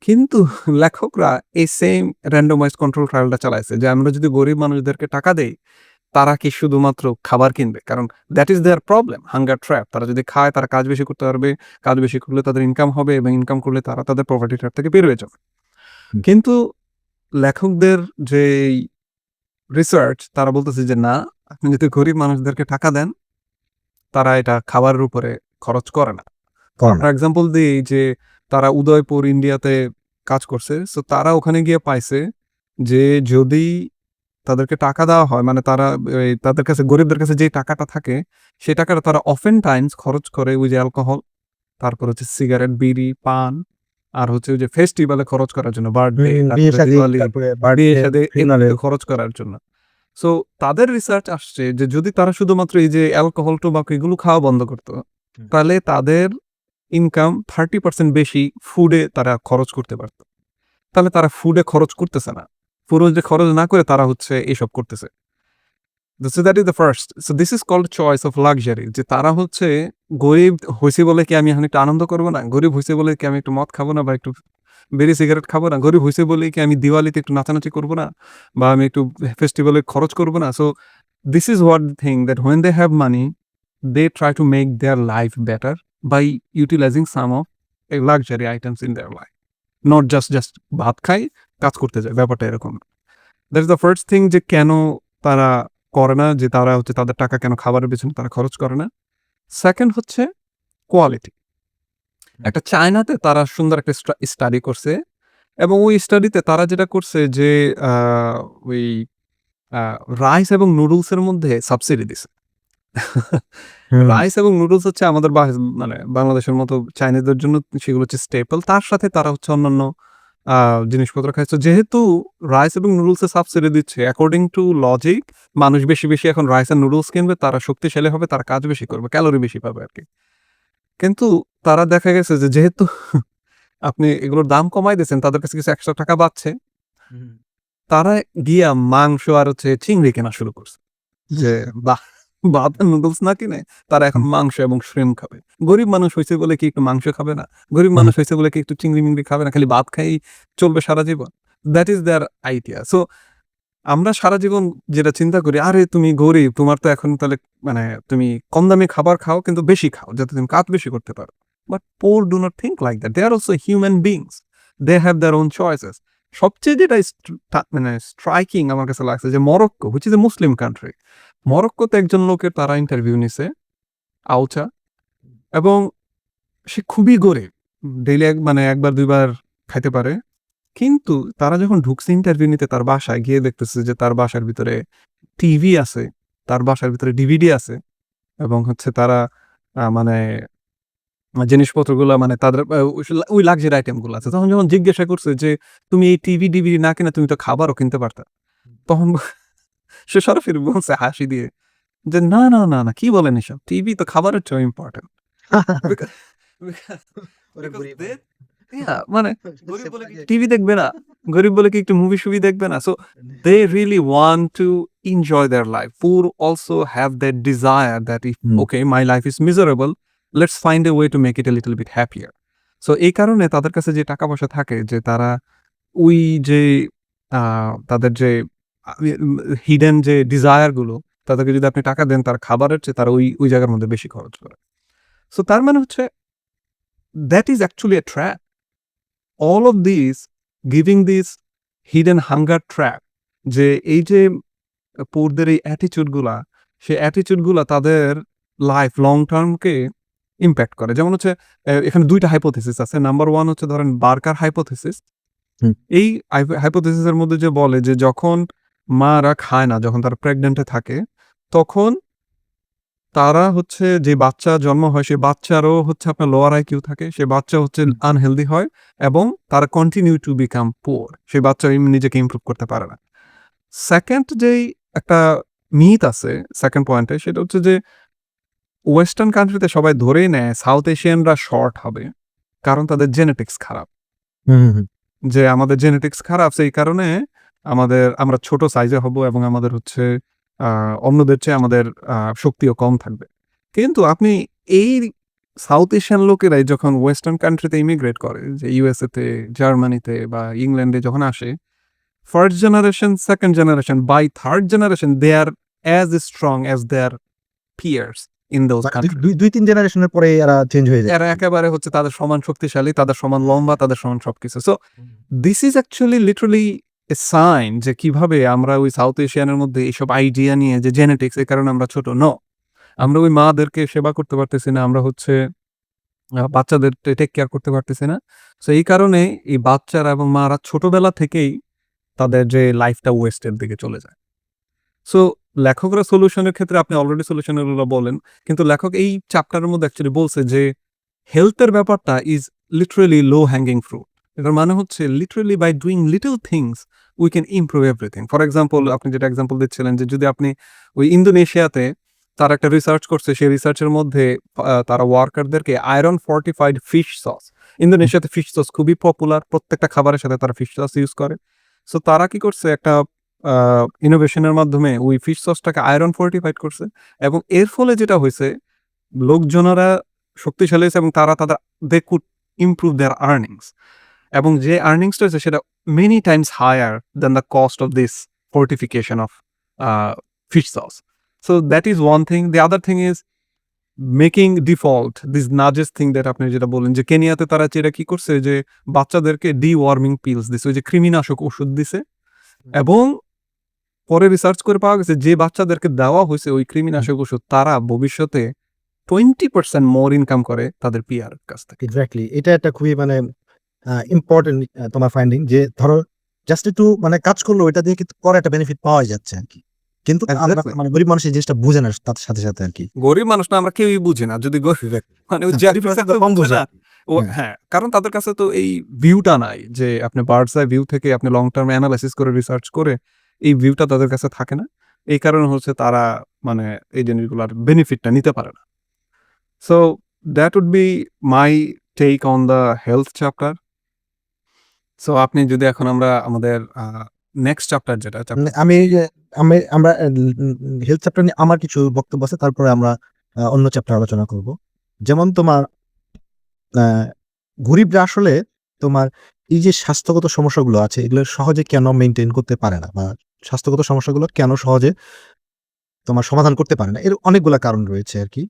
কিন্তু লেখকরা এই সেম randomized কন্ট্রোল ট্রায়ালটা চালাইছে যে আমরা যদি গরিব মানুষদেরকে টাকা দেই, তারা কি শুধুমাত্র খাবার কিনবে? কারণ that is their problem, hunger trap. তারা যদি খায়, তারা কাজ বেশি করতে পারবে। কাজ বেশি করলে তাদের ইনকাম হবে এবং ইনকাম করলে তারা তাদের পভার্টি ট্র্যাপ থেকে বের হয়ে যাবে। হুম। কিন্তু লেখকদের যেই রিসার্চ, তারা বলতেছে যে না, আপনি যদি গরিব মানুষদেরকে টাকা দেন, তারা এটা খাবারের উপরে খরচ করে না। করে না। আপনার এক্সাম্পল দিই যে তারা উদয়পুর ইন্ডিয়াতে কাজ করছে। সো তারা ওখানে গিয়ে পাইছে যে যদি তাদেরকে টাকা দেওয়া হয়, মানে তারা তাদের কাছে, গরিবদের কাছে যে টাকাটা থাকে, সেই টাকাটা তারা অফেন টাইমস খরচ করে ওই যে অ্যালকোহল, তারপর হচ্ছে সিগারেট, বিড়ি, পান, আর হচ্ছে ওই যে ফেস্টিভ্যালে খরচ করার জন্য, বার্থডে, বিয়ে তারপরে শাদী, দিওয়ালি, তারপরে বিয়ে বার্থডে, শাদী ফিউনারেল। এগুলোতে খরচ করার জন্য। সো তাদের রিসার্চ আসছে যে যদি তারা শুধুমাত্র এই যে অ্যালকোহল, টোবাকো এগুলো খাওয়া বন্ধ করতো, হুম। তাহলে তাদের ইনকাম 30% বেশি ফুডে তারা খরচ করতে পারত। তাহলে তারা ফুডে খরচ করতেছে না। ফুডে খরচ না করে তারা হচ্ছে এসব করতেছে। So that is the first. So this is called choice of luxury, যে তারা হচ্ছে গরিব হইছি বলে কি আমি এখন একটু আনন্দ করব না? গরিব হইছি বলে কি আমি একটু মদ খাবো না বা একটু বিড়ি সিগারেট খাবো না? গরিব হইছি বলেই কি আমি দিওয়ালিতে একটু নাচানাচি করব না? বা আমি একটু ফেস্টিভ্যালে খরচ করব না? So this is what the thing, that when they have money, they try to make their life better by utilizing some of luxury items in their life. Not just ভাত খাই, কাজ করতে যায়। ব্যাপারটা এরকম। That is the first thing, যে কেন তারা করে না, যে তারা হচ্ছে তাদের টাকা কেন খাবারের পেছনে তারা খরচ করে না। সেকেন্ড হচ্ছে কোয়ালিটি। একটা চায়নাতে তারা সুন্দর একটা স্টাডি করছে এবং ওই স্টাডিতে তারা যেটা করছে যে ওই রাইস এবং নুডলস এর মধ্যে সাবসিডি দিছে। হুম, রাইস এবং নুডলস হচ্ছে আমাদের মানে বাংলাদেশের মতো চাইনিজদের জন্য সেগুলো হচ্ছে স্টেপল। তার সাথে তারা হচ্ছে অন্যান্য জিনিসপত্র খায়। সো যেহেতু রাইস এবং নুডলস এ সাবসিডি দিচ্ছে, অ্যাকর্ডিং টু লজিক মানুষ বেশি এখন রাইস আর নুডলস কিনবে, তারা শক্তিশালী হবে, তারা কাজ বেশি করবে, ক্যালোরি বেশি পাবে আরকি। কিন্তু তারা দেখা গেছে যে যেহেতু আপনি এগুলোর দাম কমায় দিয়েছেন, তাদের কাছে কিছু এক্সট্রা টাকা বাঁচছে। হুম। তারা গিয়া মাংস আর হচ্ছে চিংড়ি কেনা শুরু করছে। যে বাহ! ভাত আর নুডলস না কিনে তারা এখন মাংস এবং শ্রিম্প খাবে। গরিব মানুষ হইছে বলে কি একটু মাংস খাবে না? গরিব মানুষ হইছে বলে কি একটু চিংড়ি-মিংড়ি খাবে না? খালি ভাত খাইই চলবে সারা জীবন? That is their idea. So আমরা সারা জীবন যেটা চিন্তা করি, "আরে তুমি গরিব, তোমার তো এখন তাহলে মানে তুমি কম দামি খাবার খাও কিন্তু বেশি খাও যাতে তুমি কাজ বেশি করতে পারো।" But poor do not think like that. They are also human beings. They have their own choices. সবচেয়ে যেটা মানে স্ট্রাইকিং আমার কাছে লাগছে যে Morocco, which is a Muslim country. মরক্কোতে একজন লোকের তারা ইন্টারভিউ নিছে, আউচা, এবং সে খুবই গরিব। ডেইলি মানে ১ বার ২ বার খাইতে পারে। কিন্তু তারা যখন ঢুকছে ইন্টারভিউ নিতে তার বাসায় গিয়ে দেখতেছে যে তার বাসার ভিতরে টিভি আছে, তার বাসার ভিতরে ডিভিডি আছে এবং হচ্ছে তারা মানে জিনিসপত্রগুলা মানে তাদের ওই লাক্সারি আইটেম গুলো আছে। তখন যখন জিজ্ঞাসা করছে যে, "তুমি এই টিভি, ডিভিডি না কিনে তুমি তো খাবারও কিনতে পারতা।" তখন সে সরাসরি বলছে হাসি দিয়ে যে, "না, কি বলেন এসব? টিভি তো খাবারের চেয়েও ইম্পোর্টেন্ট।" বিকজ বিকজ ওরে বিকজ গরিব। দে মানে গরিব সে বলে কি পারে। টিভি দেখবে না? গরিব বলে কি একটু মুভি-সুভি দেখবে না? So they really want to enjoy their life. Poor also have that desire that if, hmm, okay, my life is miserable, let's find a way to make it a little bit happier. So এই কারণে তাদের কাছে যে টাকা-পয়সা থাকে যে তারা ওই যে আ তাদের যে হিডেন যে desire গুলো তাদেরকে যদি আপনি টাকা দেন তার খাবারের চেয়ে তারা ওই জায়গার মধ্যে বেশি খরচ করে। সো তার মানে হচ্ছে that is actually a trap. All of these giving this hidden hunger trap, যে এই যে পুরদের এই অ্যাটিটিউড গুলা, সেই অ্যাটিটিউড গুলা তাদের লাইফ লং টার্ম কে ইমপ্যাক্ট করে। যেমন হচ্ছে এখানে ২ টা হাইপোথিসিস আছে। নাম্বার 1 হচ্ছে ধরেন বার্কার হাইপোথিসিস। হুম। এই হাইপোথিসিস এর মধ্যে যে বলে যে যখন মারা খায় না, যখন তারা প্রেগন্যান্ট এ থাকে, তখন তারা হচ্ছে যে বাচ্চা জন্ম হয়, সে বাচ্চারও হচ্ছে আপনার লোয়ার আইকিউ থাকে। সে বাচ্চা হচ্ছে হুম। আনহেলদি হয় এবং তারা কন্টিনিউ টু বিকাম পুয়ার। সে বাচ্চা নিজেকে ইমপ্রুভ করতে পারে না। সেকেন্ড যেই একটা মিথ আছে 2nd পয়েন্টে, সেটা হচ্ছে যে ওয়েস্টার্ন কান্ট্রিতে সবাই ধরেই নেয় সাউথ এশিয়ানরা শর্ট হবে। কারণ তাদের জেনেটিক্স খারাপ। হুম, হুম, হুম। যে আমাদের জেনেটিক্স খারাপ সেই কারণে আমরা ছোট সাইজে হব এবং আমাদের হচ্ছে আ অন্যদের চেয়ে আমাদের শক্তিও কম থাকবে। কিন্তু আপনি এই সাউথ এশিয়ান লোকেরাই যখন ওয়েস্টার্ন কান্ট্রিতে ইমিগ্রেট করে, যে ইউএসএ তে, জার্মানিতে বা ইংল্যান্ডে যখন আসে, first generation, second generation, by third generation they are as strong as their peers in those মানে কান্ট্রি। ২-৩ জেনারেশনের পরে এরা চেঞ্জ হয়ে যায়। এরা একেবারে হচ্ছে তাদের সমান শক্তিশালী, তাদের সমান লম্বা, তাদের সমান সবকিছু। So this is actually literally a sign যে কিভাবে আমরা ওই সাউথ এশিয়ানের মধ্যে এইসব আইডিয়া নিয়ে যে জেনেটিক্স এর কারণে আমরা ছোট। আমরা ওই মাদেরকে সেবা করতে পারতেছি না। আমরা হচ্ছে বাচ্চাদের টেক কেয়ার করতে পারতেছি না। সো এই কারণে এই বাচ্চারা এবং মারা ছোটবেলা থেকেই তাদের যে লাইফটা ওয়েস্ট এর দিকে চলে যায়। সো লেখকরা সলিউশনের ক্ষেত্রে আপনি অলরেডি সলিউশন এগুলো বলেন। কিন্তু লেখক এই চ্যাপ্টারের মধ্যে অ্যাকচুয়ালি বলছে যে হেলথ এর ব্যাপারটা is literally low hanging fruit. এটার মানে হচ্ছে literally by doing little things we can improve everything. For example আপনি যেটা এক্সাম্পল দিচ্ছিলেন যে যদি আপনি ওই ইন্দোনেশিয়াতে তারা একটা রিসার্চ করছে, সেই রিসার্চের মধ্যে তারা ওয়ার্কারদেরকে আয়রন ফর্টিফাইড ফিশ সস, ইন্দোনেশিয়াতে ফিশ সস খুবই পপুলার। প্রত্যেকটা খাবারের সাথে তারা ফিশ সস ইউজ করে। সো তারা কি করছে একটা ইনোভেশনের মাধ্যমে ওই ফিশ সসটাকে আয়রন ফর্টিফাইড করছে এবং এর ফলে যেটা হইছে লোকজনেরা শক্তিশালী হইছে এবং তারা they could improve their earnings এবং যে আর্নিংসটা হইছে সেটা many times higher than the cost of this fortification of fish sauce. So that is one thing. The other thing is making default this nudges thing that আপনি যেটা বললেন যে কেনিয়াতে তারা যেটা কি করছে যে বাচ্চাদেরকে ডি-ওয়ার্মিং পিলস দিছে, ওই যে কৃমিনাশক ওষুধ দিছে এবং পরে রিসার্চ করে পাওয়া গেছে যে বাচ্চাদেরকে দেওয়া হইছে ওই কৃমিনাশক ওষুধ তারা ভবিষ্যতে 20% মোর ইনকাম করে তাদের পিআর কাছ থেকে। এক্স্যাক্টলি, এটা একটা খুবই মানে ইম্পর্টেন্ট তোমার ফাইন্ডিং, যে ধরো জাস্ট একটু মানে কাজ করলো ওইটা দিয়ে কিন্তু পরে একটা বেনিফিট পাওয়া যাচ্ছে আর কি, কিন্তু আমরা Exactly. মানে গরিব মানুষ এই জিনিসটা বুঝে না তার সাথে সাথে আর কি। গরিব মানুষ না, আমরা কেউই বুঝি না। যদি মানে ওই হ্যাঁ, জ্যাক গরিব মানুষ ফ্যাক্টর কম বুঝে বোঝে। না, ও হ্যাঁ। হ্যাঁ, কারণ তাদের কাছে তো এই ভিউটা নাই যে আপনি বার্ডস আই ভিউ থেকে আপনি লং টার্ম অ্যানালাইসিস করে রিসার্চ করে এই ভিউটা তাদের কাছে থাকে না। এই কারণে হচ্ছে তারা মানে এই জিনিসগুলোর বেনিফিটটা নিতে পারে না। So that would be my take on the health chapter. So আপনি যদি এখন আমরা আমাদের নেক্সট চ্যাপ্টার যেটা আমি আমরা হেলথ চ্যাপ্টার নিয়ে আমার কিছু বক্তব্য আছে, তারপরে আমরা অন্য চ্যাপ্টার আলোচনা করব। যেমন তোমার গরিবরা আসলে তোমার এই যে স্বাস্থ্যগত সমস্যাগুলো আছে এগুলো সহজে কেন মেনটেন করতে পারে না, বা স্বাস্থ্যগত সমস্যাগুলো কেন সহজে তোমার সমাধান করতে পারে না, এর অনেকগুলা কারণ রয়েছে আর কি।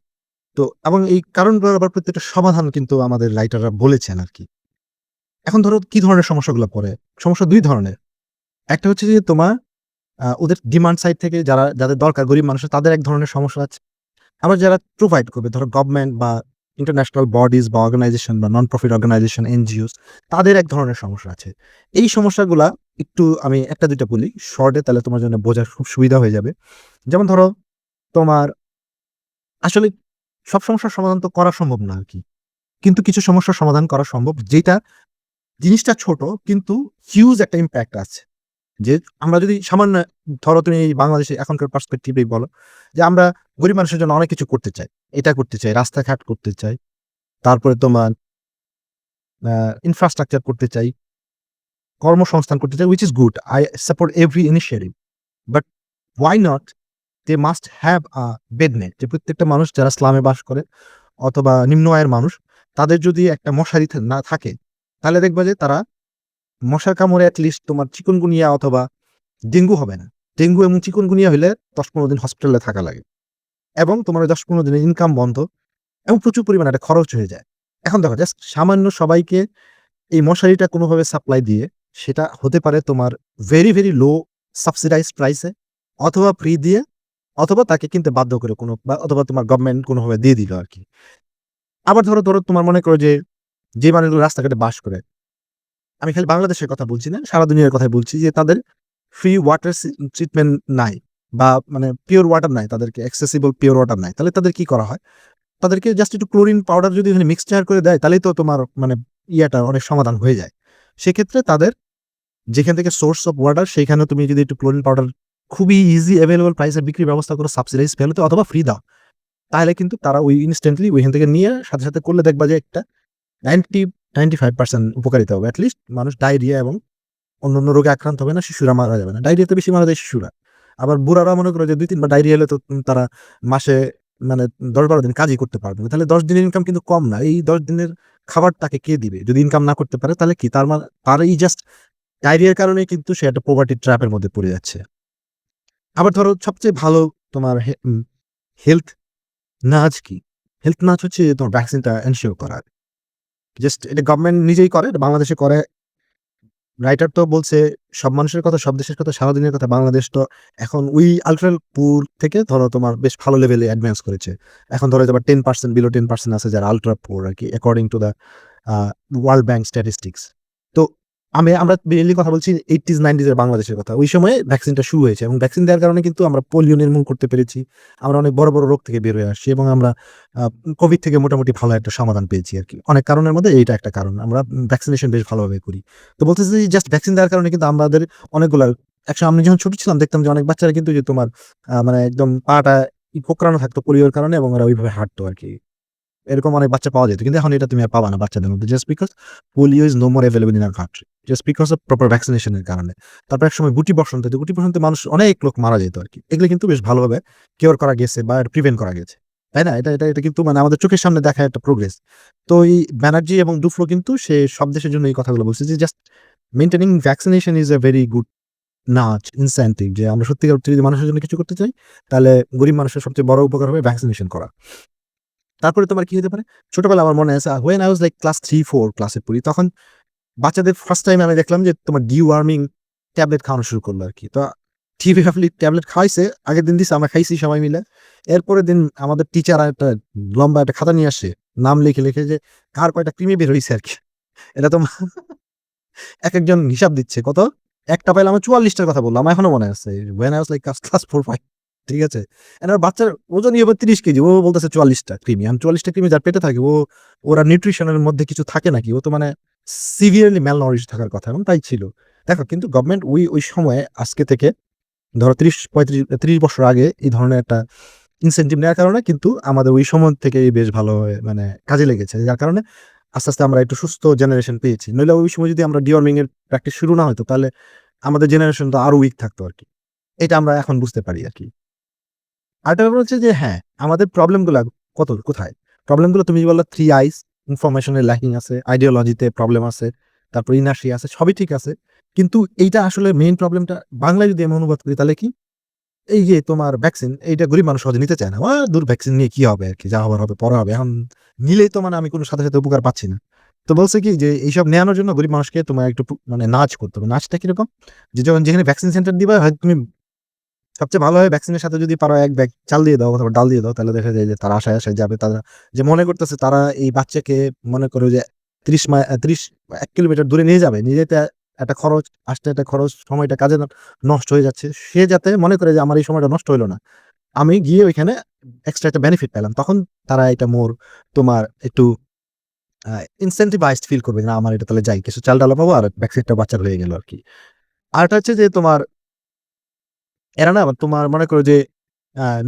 তো এবং এই কারণগুলোর আবার প্রত্যেকটা সমাধান কিন্তু আমাদের রাইটাররা বলেছেন আর কি। এখন ধরো কি ধরনের সমস্যাগুলো পড়ে, সমস্যা দুই ধরনের। একটা হচ্ছে যে তোমার ওদের ডিমান্ড সাইড থেকে যাদের দরকার গরিব মানুষের, তাদের এক ধরনের সমস্যা আছে। আবার যারা প্রোভাইড করবে, ধরো গভর্নমেন্ট বা ইন্টারন্যাশনাল বডিজ বা অর্গানাইজেশন বা নন প্রফিট অর্গানাইজেশন, এনজিওস, তাদের এক ধরনের সমস্যা আছে। এই সমস্যাগুলা একটু আমি একটা দুইটা বলি শর্টে, তাহলে তোমার জন্য বোঝার খুব সুবিধা হয়ে যাবে। যেমন ধরো তোমার আসলে সব সমস্যার সমাধান তো করা সম্ভব না আর কি, কিন্তু কিছু সমস্যার সমাধান করা সম্ভব, যেটা জিনিসটা ছোট কিন্তু হিউজ একটা ইম্প্যাক্ট আছে। যে আমরা যদি সামান্য, ধরো তুমি এই বাংলাদেশে এখনকার পার্সপেক্টিভেই বলো যে আমরা গরিব মানুষের জন্য অনেক কিছু করতে চাই, এটা করতে চাই, রাস্তাঘাট করতে চাই, তারপরে তোমার ইনফ্রাস্ট্রাকচার করতে চাই, কর্মসংস্থান করতে চাই, which is good, I support every initiative, but why not they must have a bed net, যে প্রত্যেকটা মানুষ যারা স্লামে বাস করে অথবা নিম্ন আয়ের মানুষ, তাদের যদি একটা মশারি না থাকে, তাহলে দেখবা যে তারা মশার কামড়ে অ্যাটলিস্ট তোমার চিকুনগুনিয়া অথবা ডেঙ্গু হবে না। ডেঙ্গু এবং চিকুনগুনিয়া হইলে ১০-১৫ দিন হসপিটালে থাকা লাগে এবং তোমার ওই ১০-১৫ দিনের ইনকাম বন্ধ এবং প্রচুর পরিমাণে একটা খরচ হয়ে যায়। এখন দেখো জাস্ট সামান্য সবাইকে এই মশারিটা কোনোভাবে সাপ্লাই দিয়ে, সেটা হতে পারে তোমার ভেরি লো সাবসিডাইজড প্রাইসে, অথবা ফ্রি দিয়ে, অথবা তাকে কিনতে বাধ্য করে কোনো, বা অথবা তোমার গভর্নমেন্ট কোনোভাবে দিয়ে দিল আরকি। আবার ধরো তোমার মনে করো যে মানুষগুলো রাস্তাঘাটে বাস করে, আমি খালি বাংলাদেশের কথা বলছি না, সারা দুনিয়ার কথাই বলছি, যে তাদের ফ্রি ওয়াটার ট্রিটমেন্ট নাই, বা মানে পিওর ওয়াটার নাই, তাদেরকে অ্যাক্সেসিবল পিওর ওয়াটার নাই। তাহলে তাদের কি করা হয়? তাদেরকে জাস্ট একটু ক্লোরিন পাউডার যদি এখানে মিক্সচার করে দেয়, তাহলেই তো তোমার মানে ইয়াটা অনেক সমাধান হয়ে যায়। সেক্ষেত্রে তাদের যেখান থেকে সোর্স অফ ওয়াটার, সেইখানে তুমি যদি একটু ক্লোরিন পাউডার খুবই ইজি অ্যাভেলেবল প্রাইসে বিক্রির ব্যবস্থা করো, সাবসিডাইজ ফেলতে অথবা ফ্রি দাও, তাহলে কিন্তু তারা ওই ইনস্ট্যান্টলি ওইখান থেকে নিয়ে সাথে করলে দেখবা যে একটা 90-95% উপকারিতা হবে। এটলিস্ট মানুষ ডায়রিয়া এবং অন্যান্য রোগে আক্রান্ত হবে না, শিশুরা মারা যাবে না। ডায়রিয়াতে বেশি মারা যায় শিশুরা। আবার বুড়ারা মনে করো যে ২-৩ বার ডায়রিয়া হলে তো তারা মাসে মানে ১০-১২ দিন কাজই করতে পারবে না। তাহলে ১০ দিনের ইনকাম কিন্তু কম না। এই ১০ দিনের খাবার তাকে কে দিবে? যদি ইনকাম না করতে পারে তাহলে কি? তার এই জাস্ট ডায়রিয়ার কারণেই কিন্তু সে একটা পভার্টি ট্র্যাপ এর মধ্যে পড়ে যাচ্ছে। আবার ধরো সবচেয়ে ভালো তোমার হেলথ নাজ কি? হেলথ নাজ হচ্ছে তোমার ভ্যাকসিনটা এনশিওর করা। জাস্ট এটা গভর্নমেন্ট নিজেই করে, এটা বাংলাদেশে করে। রাইটার তো বলছে সব মানুষের কথা, সব দেশের কথা, সারা দিনের কথা। বাংলাদেশ তো এখন ওই আল্ট্রা পুর থেকে ধরো তোমার বেশ ভালো লেভেলে অ্যাডভান্স করেছে। এখন ধরো তোমার 10% বিলো 10% আছে যারা আল্ট্রা পুর আরকি, according to the world bank statistics. তো আমরা মেইনলি কথা বলছি 80s 90s এর বাংলাদেশের কথা। ওই সময়ে ভ্যাকসিনটা শুরু হয়েছে এবং ভ্যাকসিন দেওয়ার কারণে কিন্তু আমরা পোলিও নির্মূল করতে পেরেছি। আমরা অনেক বড় রোগ থেকে বের হয়ে আসছি এবং আমরা কোভিড থেকে মোটামুটি ভালো একটা সমাধান পেয়েছি আরকি। অনেক কারণের মধ্যে এইটা একটা কারণ। আমরা ভ্যাকসিনেশন বেশ ভালোভাবে করি। তো বলতেছি যে জাস্ট ভ্যাকসিন দেওয়ার কারণে কিন্তু আমাদের অনেকগুলা, আমি যখন ছোট ছিলাম দেখতাম যে অনেক বাচ্চারা কিন্তু যে তোমার মানে একদম পাটা কোঁকড়ানো থাকতো পোলিওর কারণে এবং ওরা ওইভাবে হাঁটতো আরকি। এরকম অনেক বাচ্চা পাওয়া যেত। কিন্তু এখন এটা তুমি আর পাবা না বাচ্চাদের মধ্যে। Just because polio is no more available in our country. Just because of proper vaccination এর কারণে। তারপর একসময় গুটি বসন্ত হতো। গুটি বসন্তে মানুষ অনেক লোক মারা যেত আরকি। এগুলো কিন্তু বেশ ভালোভাবে কিওর করা গেছে বা প্রিভেন্ট করা গেছে। তাই না? এটা কিন্তু মানে আমাদের চোখের সামনে দেখা একটা প্রোগ্রেস। তো এই ব্যানার্জি এবং ডুফ্লো কিন্তু সে সব দেশের জন্য এই কথাগুলো বলছে যে just maintaining vaccination is a very good নাচ ইনসেনটিভ, যে আমরা সত্যিকার অর্থে যদি মানুষের জন্য কিছু করতে চাই, তাহলে গরিব মানুষের সবচেয়ে বড় উপকার হবে ভ্যাকসিনেশন করা। তারপরে তোমার কি হতে পারে? ছোটবেলায় আমার মনে আছে when I was like class 3-4 ক্লাসে পড়ি, তখন বাচ্চাদের ফার্স্ট টাইম আমি দেখলাম যে তোমার ডিওয়ার্মিং ট্যাবলেট খাওয়ানো শুরু করলো আরকি। তো টিভিফ্যাপলি ট্যাবলেট খাওয়াইছে, আগের দিন দিছে, আমরা খাইছি সবাই মিলে। এরপরের দিন আমাদের টিচার একটা লম্বা একটা খাতা নিয়ে আসছে। নাম লিখে যে কার কয়টা কৃমি বের হইছে আরকি। এটা তো একেকজন হিসাব দিচ্ছে। কত? একটা পাইলে আমি ৪৪ টার কথা বললাম। আমার এখনো মনে আছে। when I was like class 4-5 ঠিক আছে? এন্ড আমার বাচ্চার ওজনই হবে ৩০ কেজি। ও বলতেছে ৪৪ টা কৃমি। এখন ৪৪ টা কৃমি যার পেটে থাকে ওরা নিউট্রিশন এর মধ্যে কিছু থাকে নাকি? ও তো মানে সিভিয়ারলি malnourished থাকার কথা এবং তাই ছিল। দেখো কিন্তু গভর্নমেন্ট ওই সময়ে আজকে থেকে ধরো ৩০ বছর আগে এই ধরনের একটা ইনসেনটিভ নেওয়ার কারণে কিন্তু আমাদের ওই সময় থেকেই বেশ ভালো মানে কাজে লেগেছে। যার কারণে আস্তে আমরা একটু সুস্থ জেনারেশন পেয়েছি। নইলে ওই সময় যদি আমরা ডিওয়ার্মিং এর প্র্যাকটিস শুরু না হইতো তাহলে আমাদের জেনারেশন তো আরো উইক থাকতো আরকি। এটা আমরা এখন বুঝতে পারি আরকি। আরেকটা ব্যাপার হচ্ছে যে হ্যাঁ, আমাদের প্রবলেম গুলা কোথায়? প্রবলেম গুলো তুমি বললা 3 আইস, ইনফরমেশন এর ল্যাকিং আছে, আইডিওলজিতে প্রবলেম আছে, তারপর ইনার্শিয়া আছে, সবই ঠিক আছে। কিন্তু এইটা আসলে মেইন প্রবলেমটা বাংলায় যদি আমি অনুবাদ করি তাহলে কি? এই যে তোমার ভ্যাকসিন এইটা গরিব মানুষ সহজে নিতে চায় না। দূর ভ্যাকসিন নিয়ে কি হবে আরকি? যা হবার হবে পরে হবে। এখন নিলেই তো মানে আমি কোনো সাথে উপকার পাচ্ছি না। তো বলছে কি যে এইসব নেয়ানোর জন্য গরিব মানুষকে তোমার একটু মানে নাজ করতে হবে। নাজটা কিরকম? যে যেখানে ভ্যাকসিন সেন্টার দিবা হয়তো তুমি সবচেয়ে ভালো হয় ভ্যাকসিনের সাথে যদি পারো এক ব্যাগ চাল দিয়ে দাও অথবা ডাল দিয়ে দাও তাহলে দেখা যায় যে তারা আশায় যাবে। তারা যে মনে করতেছে তারা এই বাচ্চাকে মনে করো যে ৩০ ১ কিলোমিটার দূরে নিয়ে যাবে। নিয়ে যেতে একটা খরচ, আসতে একটা খরচ, সময়টা কাজে নষ্ট হয়ে যাচ্ছে। সে যাতে মনে করে যে আমার এই সময়টা নষ্ট হইল না। আমি গিয়ে ওইখানে এক্সট্রা একটা বেনিফিট পেলাম। তখন তারা এটা মোর তোমার একটু আ incentivized ফিল করবে। না আমার এটা তাহলে যাই। কিছু চাল-ডালও পাবো আর ভ্যাকসিনটা বাচ্চার হয়ে গেল আরকি। আরেকটা হচ্ছে যে তোমার এরা না তোমার মনে করো যে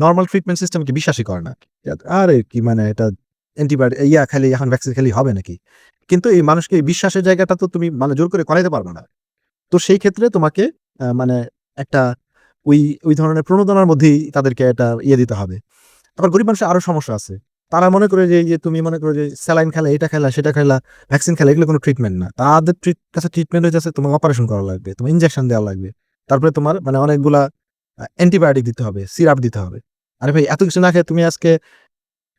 নরমাল ট্রিটমেন্ট সিস্টেমকে বিশ্বাসই করে না। আরে কি মানে এটা খাইলে এখন ভ্যাকসিন খেলেই হবে নাকি? কিন্তু এই মানুষকে এই বিশ্বাসের জায়গাটা তো তুমি মানে জোর করে করাইতে পারবে না। তো সেই ক্ষেত্রে তোমাকে মানে একটা ওই ওই ধরনের প্রণোদনার মধ্যেই তাদেরকে একটা দিতে হবে। আবার গরিব মানুষের আরো সমস্যা আছে। তারা মনে করে যে এই যে তুমি মনে করো যে স্যালাইন খেলা, এটা খেলা, সেটা খেলা, ভ্যাকসিন খেলা এগুলো কোনো ট্রিটমেন্ট না। তাদের কাছে ট্রিটমেন্ট হইতেছে তোমার অপারেশন করা লাগবে, তোমার ইনজেকশন দেওয়া লাগবে। তারপরে তোমার মানে অনেকগুলা অ্যান্টিবায়োটিক দিতে হবে, সিরাপ দিতে হবে। আরে ভাই এত কিছু না খেয়ে তুমি আজকে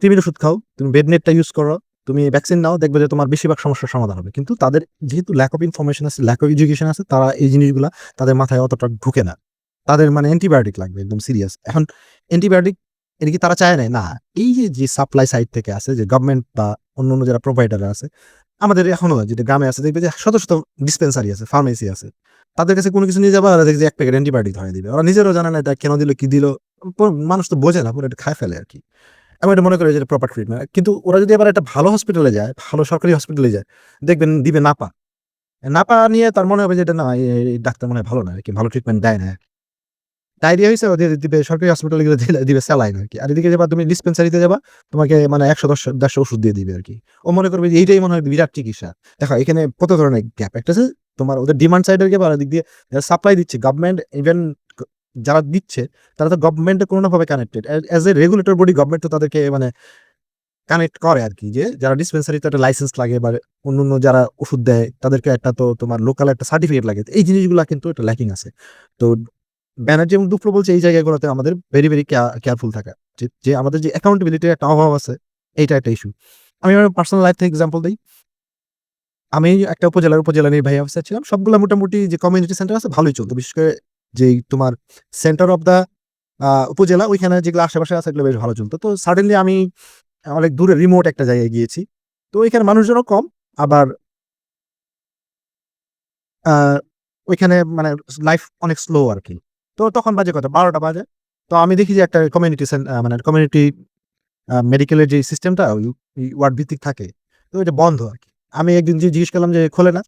টিবির ওষুধ খাও, তুমি বেড নেটটা ইউজ করো, তুমি ভ্যাকসিন নাও, দেখবে যে তোমার বেশিরভাগ সমস্যার সমাধান হবে। কিন্তু তাদের যেহেতু ল্যাক অফ ইনফরমেশন আছে, ল্যাক অফ এডুকেশন আছে, তারা এই জিনিসগুলা তাদের মাথায় অতটা ঢুকে না। তাদের মানে অ্যান্টিবায়োটিক লাগবে একদম সিরিয়াস। এখন অ্যান্টিবায়োটিক এটা কি তারা চায় নাই? না। এই যে সাপ্লাই সাইড থেকে আছে যে গভর্নমেন্ট বা অন্যান্য যারা প্রোভাইডার আছে, আমাদের এখনো যেটা গ্রামে আছে দেখবে যে শত ডিসপেন্সারি আছে, ফার্মেসি আছে। তাদের কাছে কোনো কিছু নিয়ে যাবা ওরা দেখবে যে ১ প্যাকেট অ্যান্টিবায়োটিক ধরায় দিবে। ওরা নিজেরাও জানে না এটা কেন দিল, কি দিল। মানুষ তো বোঝে না, পুরো এটা খায় ফেলে আরকি। আমি এটা মনে করি যে এটা প্রপার ট্রিটমেন্ট। কিন্তু ওরা যদি আবার একটা ভালো হসপিটালে যায়, ভালো সরকারি হসপিটালে যায়, দেখবেন দিবে নাপা। নাপা নিয়ে তার মনে হবে যে এটা না এই ডাক্তার মনে হয় ভালো না আরকি, ভালো ট্রিটমেন্ট দেয় না। ডায়রিয়া হইছে ওদের দিবে সরকারি হসপিটালে গেলে দিবে স্যালাইন আরকি। আর এদিকে যাবা তুমি ডিসপেন্সারিতে যাবা, তোমাকে মানে ১১০ ওষুধ দিয়ে দিবে আরকি। ও মনে করবে যে এইটাই মনে হয় বিরাট চিকিৎসা। দেখো এখানে কত ধরনের গ্যাপ। একটা হচ্ছে তোমার ওদের ডিমান্ড সাইড এর গ্যাপ আর এদিক দিয়ে যারা সাপ্লাই দিচ্ছে গভর্নমেন্ট ইভেন যারা দিচ্ছে তারা তো গভর্নমেন্টের কোনো না ভাবে connected. As a regulator body government তো তাদেরকে মানে কানেক্ট করে আরকি যে যারা ডিসপেন্সারিতে একটা লাইসেন্স লাগে বা অন্যান্য যারা ওষুধ দেয় তাদেরকে একটা তো তোমার লোকাল একটা সার্টিফিকেট লাগে। এই জিনিসগুলা কিন্তু একটা ল্যাকিং আছে। তো ব্যানার্জি এবং দুফলো বলছে এই জায়গাগুলোতে আমাদের ভেরি কেয়ারফুল থাকা। যে আমাদের যে অ্যাকাউন্টেবিলিটি র একটা অভাব আছে, এইটা একটা ইস্যু। আমি আমার পার্সোনাল লাইফ থেকে এক্সাম্পল দেই। আমি একটা উপজেলা নির্বাহী অফিসার ছিলাম। সবগুলা মোটামুটি যে কমিউনিটি সেন্টার আছে ভালোই চলত। বিশেষ করে যেই তোমার সেন্টার অফ দা উপজেলা ওইখানে যেগুলো আশেপাশে আছে এগুলো বেশ ভালো চলত। তো সাডেনলি আমি অনেক দূরে রিমোট একটা জায়গায় গিয়েছি। তো ওইখানে মানুষজনও কম। আবার আ ওইখানে মানে লাইফ অনেক স্লো আরকি। তো তখন বাজে কত ১২টা বাজে। তো আমি দেখি যে একটা মানে কমিউনিটি মেডিকেলের যে সিস্টেমটা ওই ওয়ার্ড ভিত্তিক থাকে। তো এটা বন্ধ আরকি। আমি একদিন যেয়ে জিজ্ঞেস করলাম যে, "খোলে না?"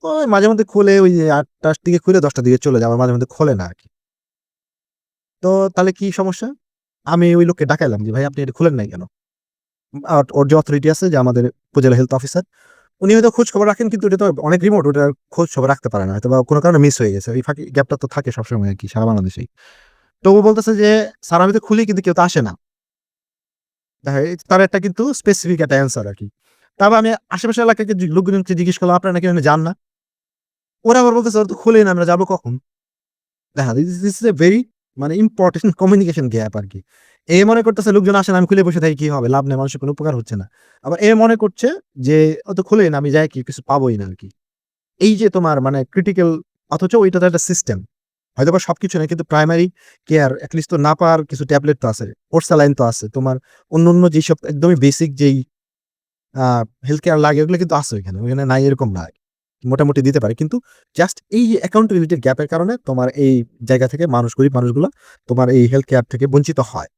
ওই মাঝে মধ্যে খোলে ওই যে ৮ঃ০০ র দিকে খুলে ১০ঃ০০ র দিকে চলে যায়। আবার মাঝে মধ্যে খোলে না আরকি। তো তাহলে কি সমস্যা? আমি ওই লোককে ডাকাইলাম যে, "ভাই আপনি এটা খুলেন নাই কেন?" ওর যে অথরিটি আছে যে আমাদের উপজেলা হেলথ অফিসার, উনি হয়তো খোঁজ খবর রাখেন কিন্তু এটা তো অনেক রিমোট ওটার খোঁজ খবর রাখতে পারে না। হয়তোবা কোনো কারণে মিস হয়ে গেছে। ওই ফাঁকি গ্যাপটা তো থাকে সবসময় আরকি সারা বাংলাদেশেই। তো ও বলতেছে যে, "স্যার আমি তো খুলি কিন্তু কেউ তো আসে না।" দেখা তার একটা কিন্তু স্পেসিফিক একটা অ্যান্সার আরকি। তারপর আমি আশেপাশের এলাকায় লোকজনকে জিজ্ঞেস করলাম, "আপনারা নাকি ওখানে যান না?" ওরা আবার বলতেছে, "ওরা তো খোলেই না, আমরা যাবো কখন?" দেখা দিস ইস এ ভেরি মানে ইম্পোর্টেন্ট কমিউনিকেশন গ্যাপ আরকি। এ মনে করতেছে লোকজন আসে না, আমি খুলে বসে থাকি কি হবে? লাভ নেই, মানুষের কোনো উপকার হচ্ছে না। আবার এ মনে করছে যে, "ও তো খোলেই না, আমি যাই কি কিছু পাবোই না আরকি।" এই যে তোমার মানে ক্রিটিক্যাল অথচ ওইটা তো একটা সিস্টেম। হয়তোবা সবকিছু না, কিন্তু প্রাইমারি কেয়ার এটলিস্ট তো না পাওয়ার কিছু ট্যাবলেট তো আছে, স্যালাইন তো আছে। তোমার অন্য যেসব একদমই বেসিক যেই আ হেলথ কেয়ার লাগে ওগুলো কিন্তু আছে ওইখানে। ওইখানে নাই এরকম না। মোটামুটি দিতে পারে। কিন্তু জাস্ট এই অ্যাকাউন্টেবিলিটির গ্যাপের কারণে তোমার এই জায়গা থেকে গরিব মানুষগুলা তোমার এই হেলথ কেয়ার থেকে বঞ্চিত হয়।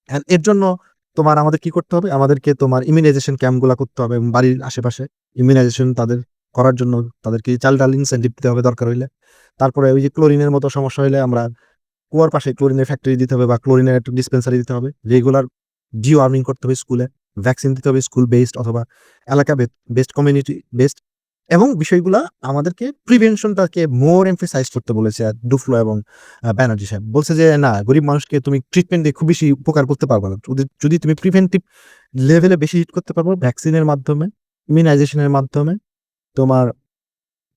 অ্যান্ড এর জন্য তোমার আমাদের কি করতে হবে? আমাদেরকে তোমার ইমিউনাইজেশন ক্যাম্প গুলা করতে হবে এবং বাড়ির আশেপাশে ইমিউনাইজেশন তাদের করার জন্য তাদেরকে চাল-ডাল ইনসেনটিভ দিতে হবে দরকার হইলে। তারপরে ওই যে ক্লোরিনের মতো সমস্যা হইলে আমরা কুয়ার পাশে ক্লোরিনের ফ্যাক্টরি দিতে হবে বা ক্লোরিনের একটা ডিসপেন্সারি দিতে হবে। রেগুলার ডিওয়ার্মিং করতে হবে স্কুলে। ভ্যাকসিন দিতে হবে স্কুল বেসড অথবা এলাকা বেসড, কমিউনিটি বেসড, এবং বিষয়গুলা আমাদেরকে প্রিভেনশনটাকে মোর এমফাসাইজ করতে বলেছে ডুফ্লো এবং ব্যানার্জি সাহেব। বলছে যে, "না, গরিব মানুষকে তুমি ট্রিটমেন্ট দিয়ে খুব বেশি উপকার করতে পারবা না। যদি তুমি প্রিভেন্টিভ লেভেলে বেশি হিট করতে পারবো ভ্যাকসিনের মাধ্যমে, ইমিউনাইজেশন এর মাধ্যমে, তোমার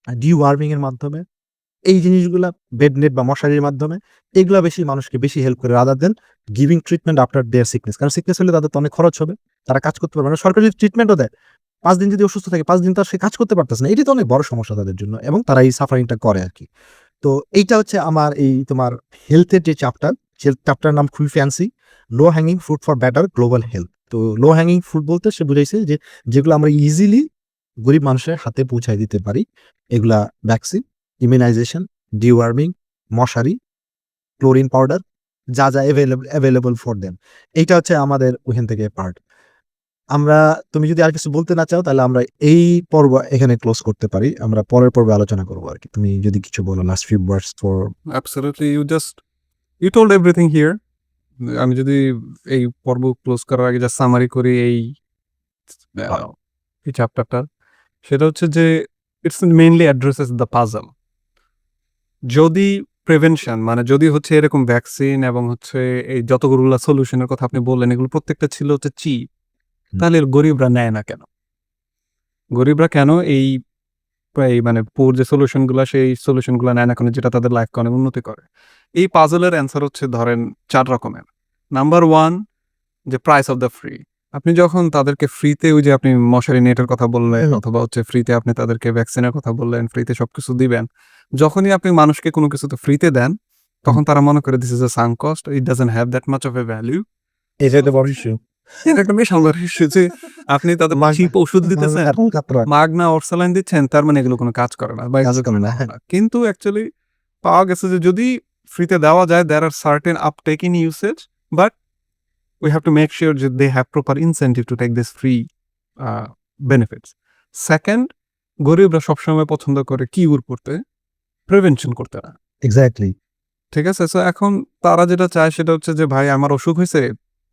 ডিওয়ার্মিং এর মাধ্যমে, এই জিনিসগুলা বেড নেট বা মশারির মাধ্যমে, এগুলা বেশি মানুষকে বেশি হেল্প করে rather than giving treatment after their sickness." কারণ সিকনেস হলে তাদের তো অনেক খরচ হবে। তারা কাজ করতে পারবে না। সরকার যদি ট্রিটমেন্টও দেয়, ৫ দিন যদি অসুস্থ থাকে, ৫ দিন তো আর সে কাজ করতে পারতেছে না। এটি তো অনেক বড় সমস্যা তাদের জন্য এবং তারা এই সাফারিংটা করে আরকি। তো এইটা হচ্ছে আমার এই তোমার হেলথের যে চ্যাপ্টার, সে চ্যাপ্টারের নাম খুবই fancy. Low hanging fruit for better global health. তো লো হ্যাঙ্গিং ফ্রুট বলতে সে বুঝাইছে যে, যেগুলো আমরা ইজিলি গরিব মানুষের হাতে পৌঁছায় দিতে পারি, এগুলা ভ্যাকসিন, ইমিউনাইজেশন, ডিওয়ার্মিং, মশারি, ক্লোরিন পাউডার, যা এভেইলেবল ফর দেম। এইটা হচ্ছে আমাদের ওইখান থেকে পার্ট। আমরা তুমি যদি আর কিছু বলতে না চাও তাহলে আমরা এই পর্ব এখানে ক্লোজ করতে পারি। আমরা পরের পর্বে আলোচনা করব আরকি। তুমি যদি কিছু বলো last few words for Absolutely, you told everything here. আমি যদি এই পর্ব ক্লোজ করার আগে জাস্ট সামারি করি হয়। এই চ্যাপ্টারটার, সেটা হচ্ছে যে it's mainly addresses the puzzle. যদি প্রিভেনশন মানে যদি হচ্ছে এরকম ভ্যাকসিন এবং হচ্ছে এই যতগুলা সলিউশনের কথা আপনি বললেন, এগুলো প্রত্যেকটা ছিল হচ্ছে চিপ, হুম। তাহলে গরিবরা নেয় না কেন? গরিবরা কেন এই মানে পুর যে সলিউশন গুলা সেই সলিউশন গুলা নেয় না কেন, যেটা তাদের লাইফকে অনেক উন্নতি করে? এই পাজলের অ্যান্সার হচ্ছে ধরেন ৪ রকমের। নাম্বার 1, যে প্রাইস অফ দ্য ফ্রি। আপনি যখন তাদেরকে ফ্রিতে ওই যে আপনি মশারি নেটের কথা বললেন হুম। অথবা হচ্ছে ফ্রিতে আপনি তাদেরকে ভ্যাকসিনের কথা বললেন, ফ্রিতে সবকিছু দিবেন। যখনই আপনি মানুষকে কোনো কিছুতে ফ্রিতে দেন, তখন তারা মনে করে this is a sunk cost, it doesn't have that much of a value. এটাই তো বড় ইস্যু। এটা একটা বিশাল বড় ইস্যু যে আপনি তাদের চিপ ওষুধ দিতেছেন, মাগনা অর্সালাইন দিচ্ছেন, তার মানে এগুলো কোনো কাজ করে না বা কাজ করে না। কিন্তু অ্যাকচুয়ালি পাওয়া গেছে যে যদি ফ্রিতে দেওয়া যায়, there are certain uptake in usage, but we have to make sure that they have proper incentive to take this free benefits. Second, গরিবরা সবসময় পছন্দ করে কিউর করতে, প্রিভেনশন করতে না। এক্সাক্টলি। ঠিক আছে? সো এখন তারা যেটা চায় সেটা হচ্ছে যে ভাই আমার অসুখ হইছে,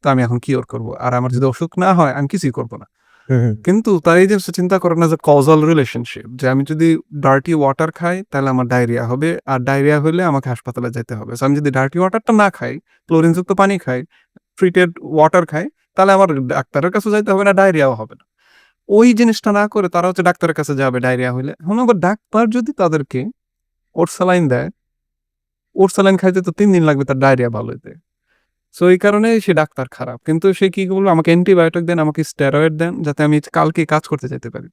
তো আমি এখন কিওর করব। আর আমার যদি অসুখ না হয় আমি কিছুই করব না। হুম। কিন্তু তারা এই জিনিসটা চিন্তা করে না যে কজাল রিলেশনশিপ, যে আমি যদি ডার্টি ওয়াটার খাই তাহলে আমার ডায়রিয়া হবে, আর ডায়রিয়া হলে আমাকে হাসপাতালে যেতে হবে। সো আমি যদি ডার্টি ওয়াটারটা না খাই, ক্লোরিনযুক্ত পানি খাই, ট্রিটেড ওয়াটার খাই, তাহলে আমার ডাক্তারের কাছে যাইতে হবে না, ডায়রিয়াও হবে না। ওই জিনিসটা না করে তারা হচ্ছে ডাক্তারের কাছে যাবে ডায়রিয়া হইলে। এখন আবার ডাক্তার যদি তাদেরকে ওরসালাইন দেয়, ওরসালাইন খাইতে তো ৩ দিন লাগবে তার ডায়রিয়া ভালো হইতে। সো এই কারণে সে ডাক্তার খারাপ। কিন্তু সে কি বলল, আমাকে অ্যান্টিবায়োটিক দেন, আমাকে স্টেরয়েড দেন যাতে আমি কালকে কাজ করতে যেতে পারি।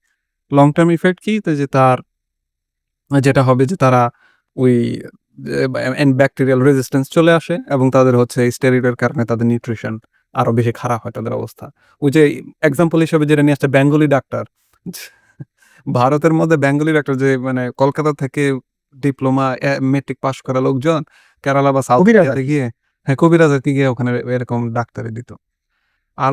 লং টার্ম ইফেক্ট কি? তো যে তার যেটা হবে যে তারা ওই ব্যাকটেরিয়াল রেজিস্ট্যান্স চলে আসে এবং তাদের হচ্ছে স্টেরয়েডের কারণে তাদের নিউট্রিশন আরো বেশি খারাপ হয় তাদের অবস্থা। ওই যে এক্সাম্পল হিসেবে যেটা নিয়ে আসছে বেঙ্গলি ডাক্তার। ভারতের মধ্যে বেঙ্গলি ডাক্তার যে মানে কলকাতা থেকে ডিপ্লোমা মেট্রিক পাস করা লোকজন কেরালা বা সাউথ কবিরাজ ইন্ডিয়াতে আরকি। গিয়ে, হ্যাঁ, কবিরাজ আরকি গিয়ে ওখানে এরকম ডাক্তারি দিত। আর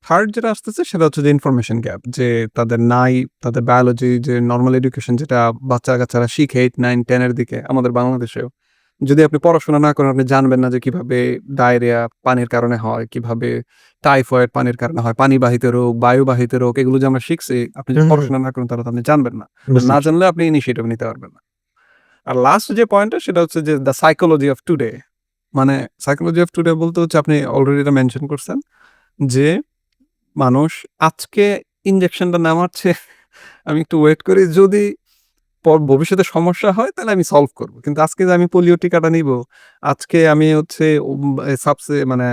থার্ড যেটা আসতেছে সেটা হচ্ছে যে ইনফরমেশন গ্যাপ, যে তাদের নাই, তাদের বায়োলজি যে নরমাল এডুকেশন যেটা বাচ্চা-কাচ্চারা শিখে 8, 9, 10 এর দিকে আমাদের বাংলাদেশেও। যদি আপনি পড়াশোনা না করেন আপনি জানবেন না যে কিভাবে ডায়রিয়া পানির কারণে হয়, কিভাবে টাইফয়েড পানির কারণে হয়, পানিবাহিত রোগ, বায়ুবাহিত রোগ, এগুলো যে আমরা শিখছি, আপনি যদি হুম, হুম। পড়াশোনা না করেন তাহলে তো আপনি জানবেন না। বুঝতে না পারছি। জানলে আপনি ইনিশিয়েটিভ নিতে পারবেন না। আর লাস্ট যে পয়েন্টটা সেটা হচ্ছে যে দ্য সাইকোলজি অফ টুডে। মানে সাইকোলজি অফ টুডে বলতে হচ্ছে আপনি অলরেডি এটা মেনশন করছেন যে মানুষ আজকে ইনজেকশনটা নেওয়ার চেয়ে আমি একটু ওয়েট করি, যদি ভবিষ্যতে সমস্যা হয় তাহলে আমি সলভ করব। কিন্তু আজকে যে আমি পোলিও টিকাটা নিবো, আজকে আমি হচ্ছে মানে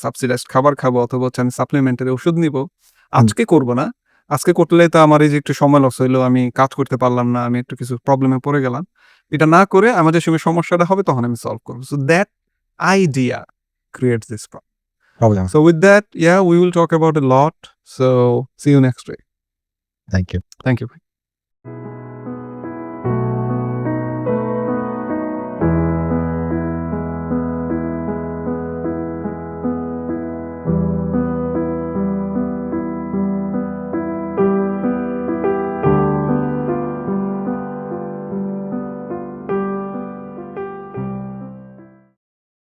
সাবসিডাইজড খাবার খাবো অথবা হচ্ছে আমি সাপ্লিমেন্টারি ওষুধ নিবো, হুম। আজকে করব না। আজকে করলে তো আমার এই যে একটু সময় লস হইলো, আমি কাজ করতে পারলাম না, আমি একটু কিছু প্রবলেমে পড়ে গেলাম। এটা না করে আমার যে সময় সমস্যাটা হবে তখন আমি সলভ করবো। So that idea creates this problem. Problem. So with that, yeah, we will talk about a lot. So see you next week. Thank you. Thank you.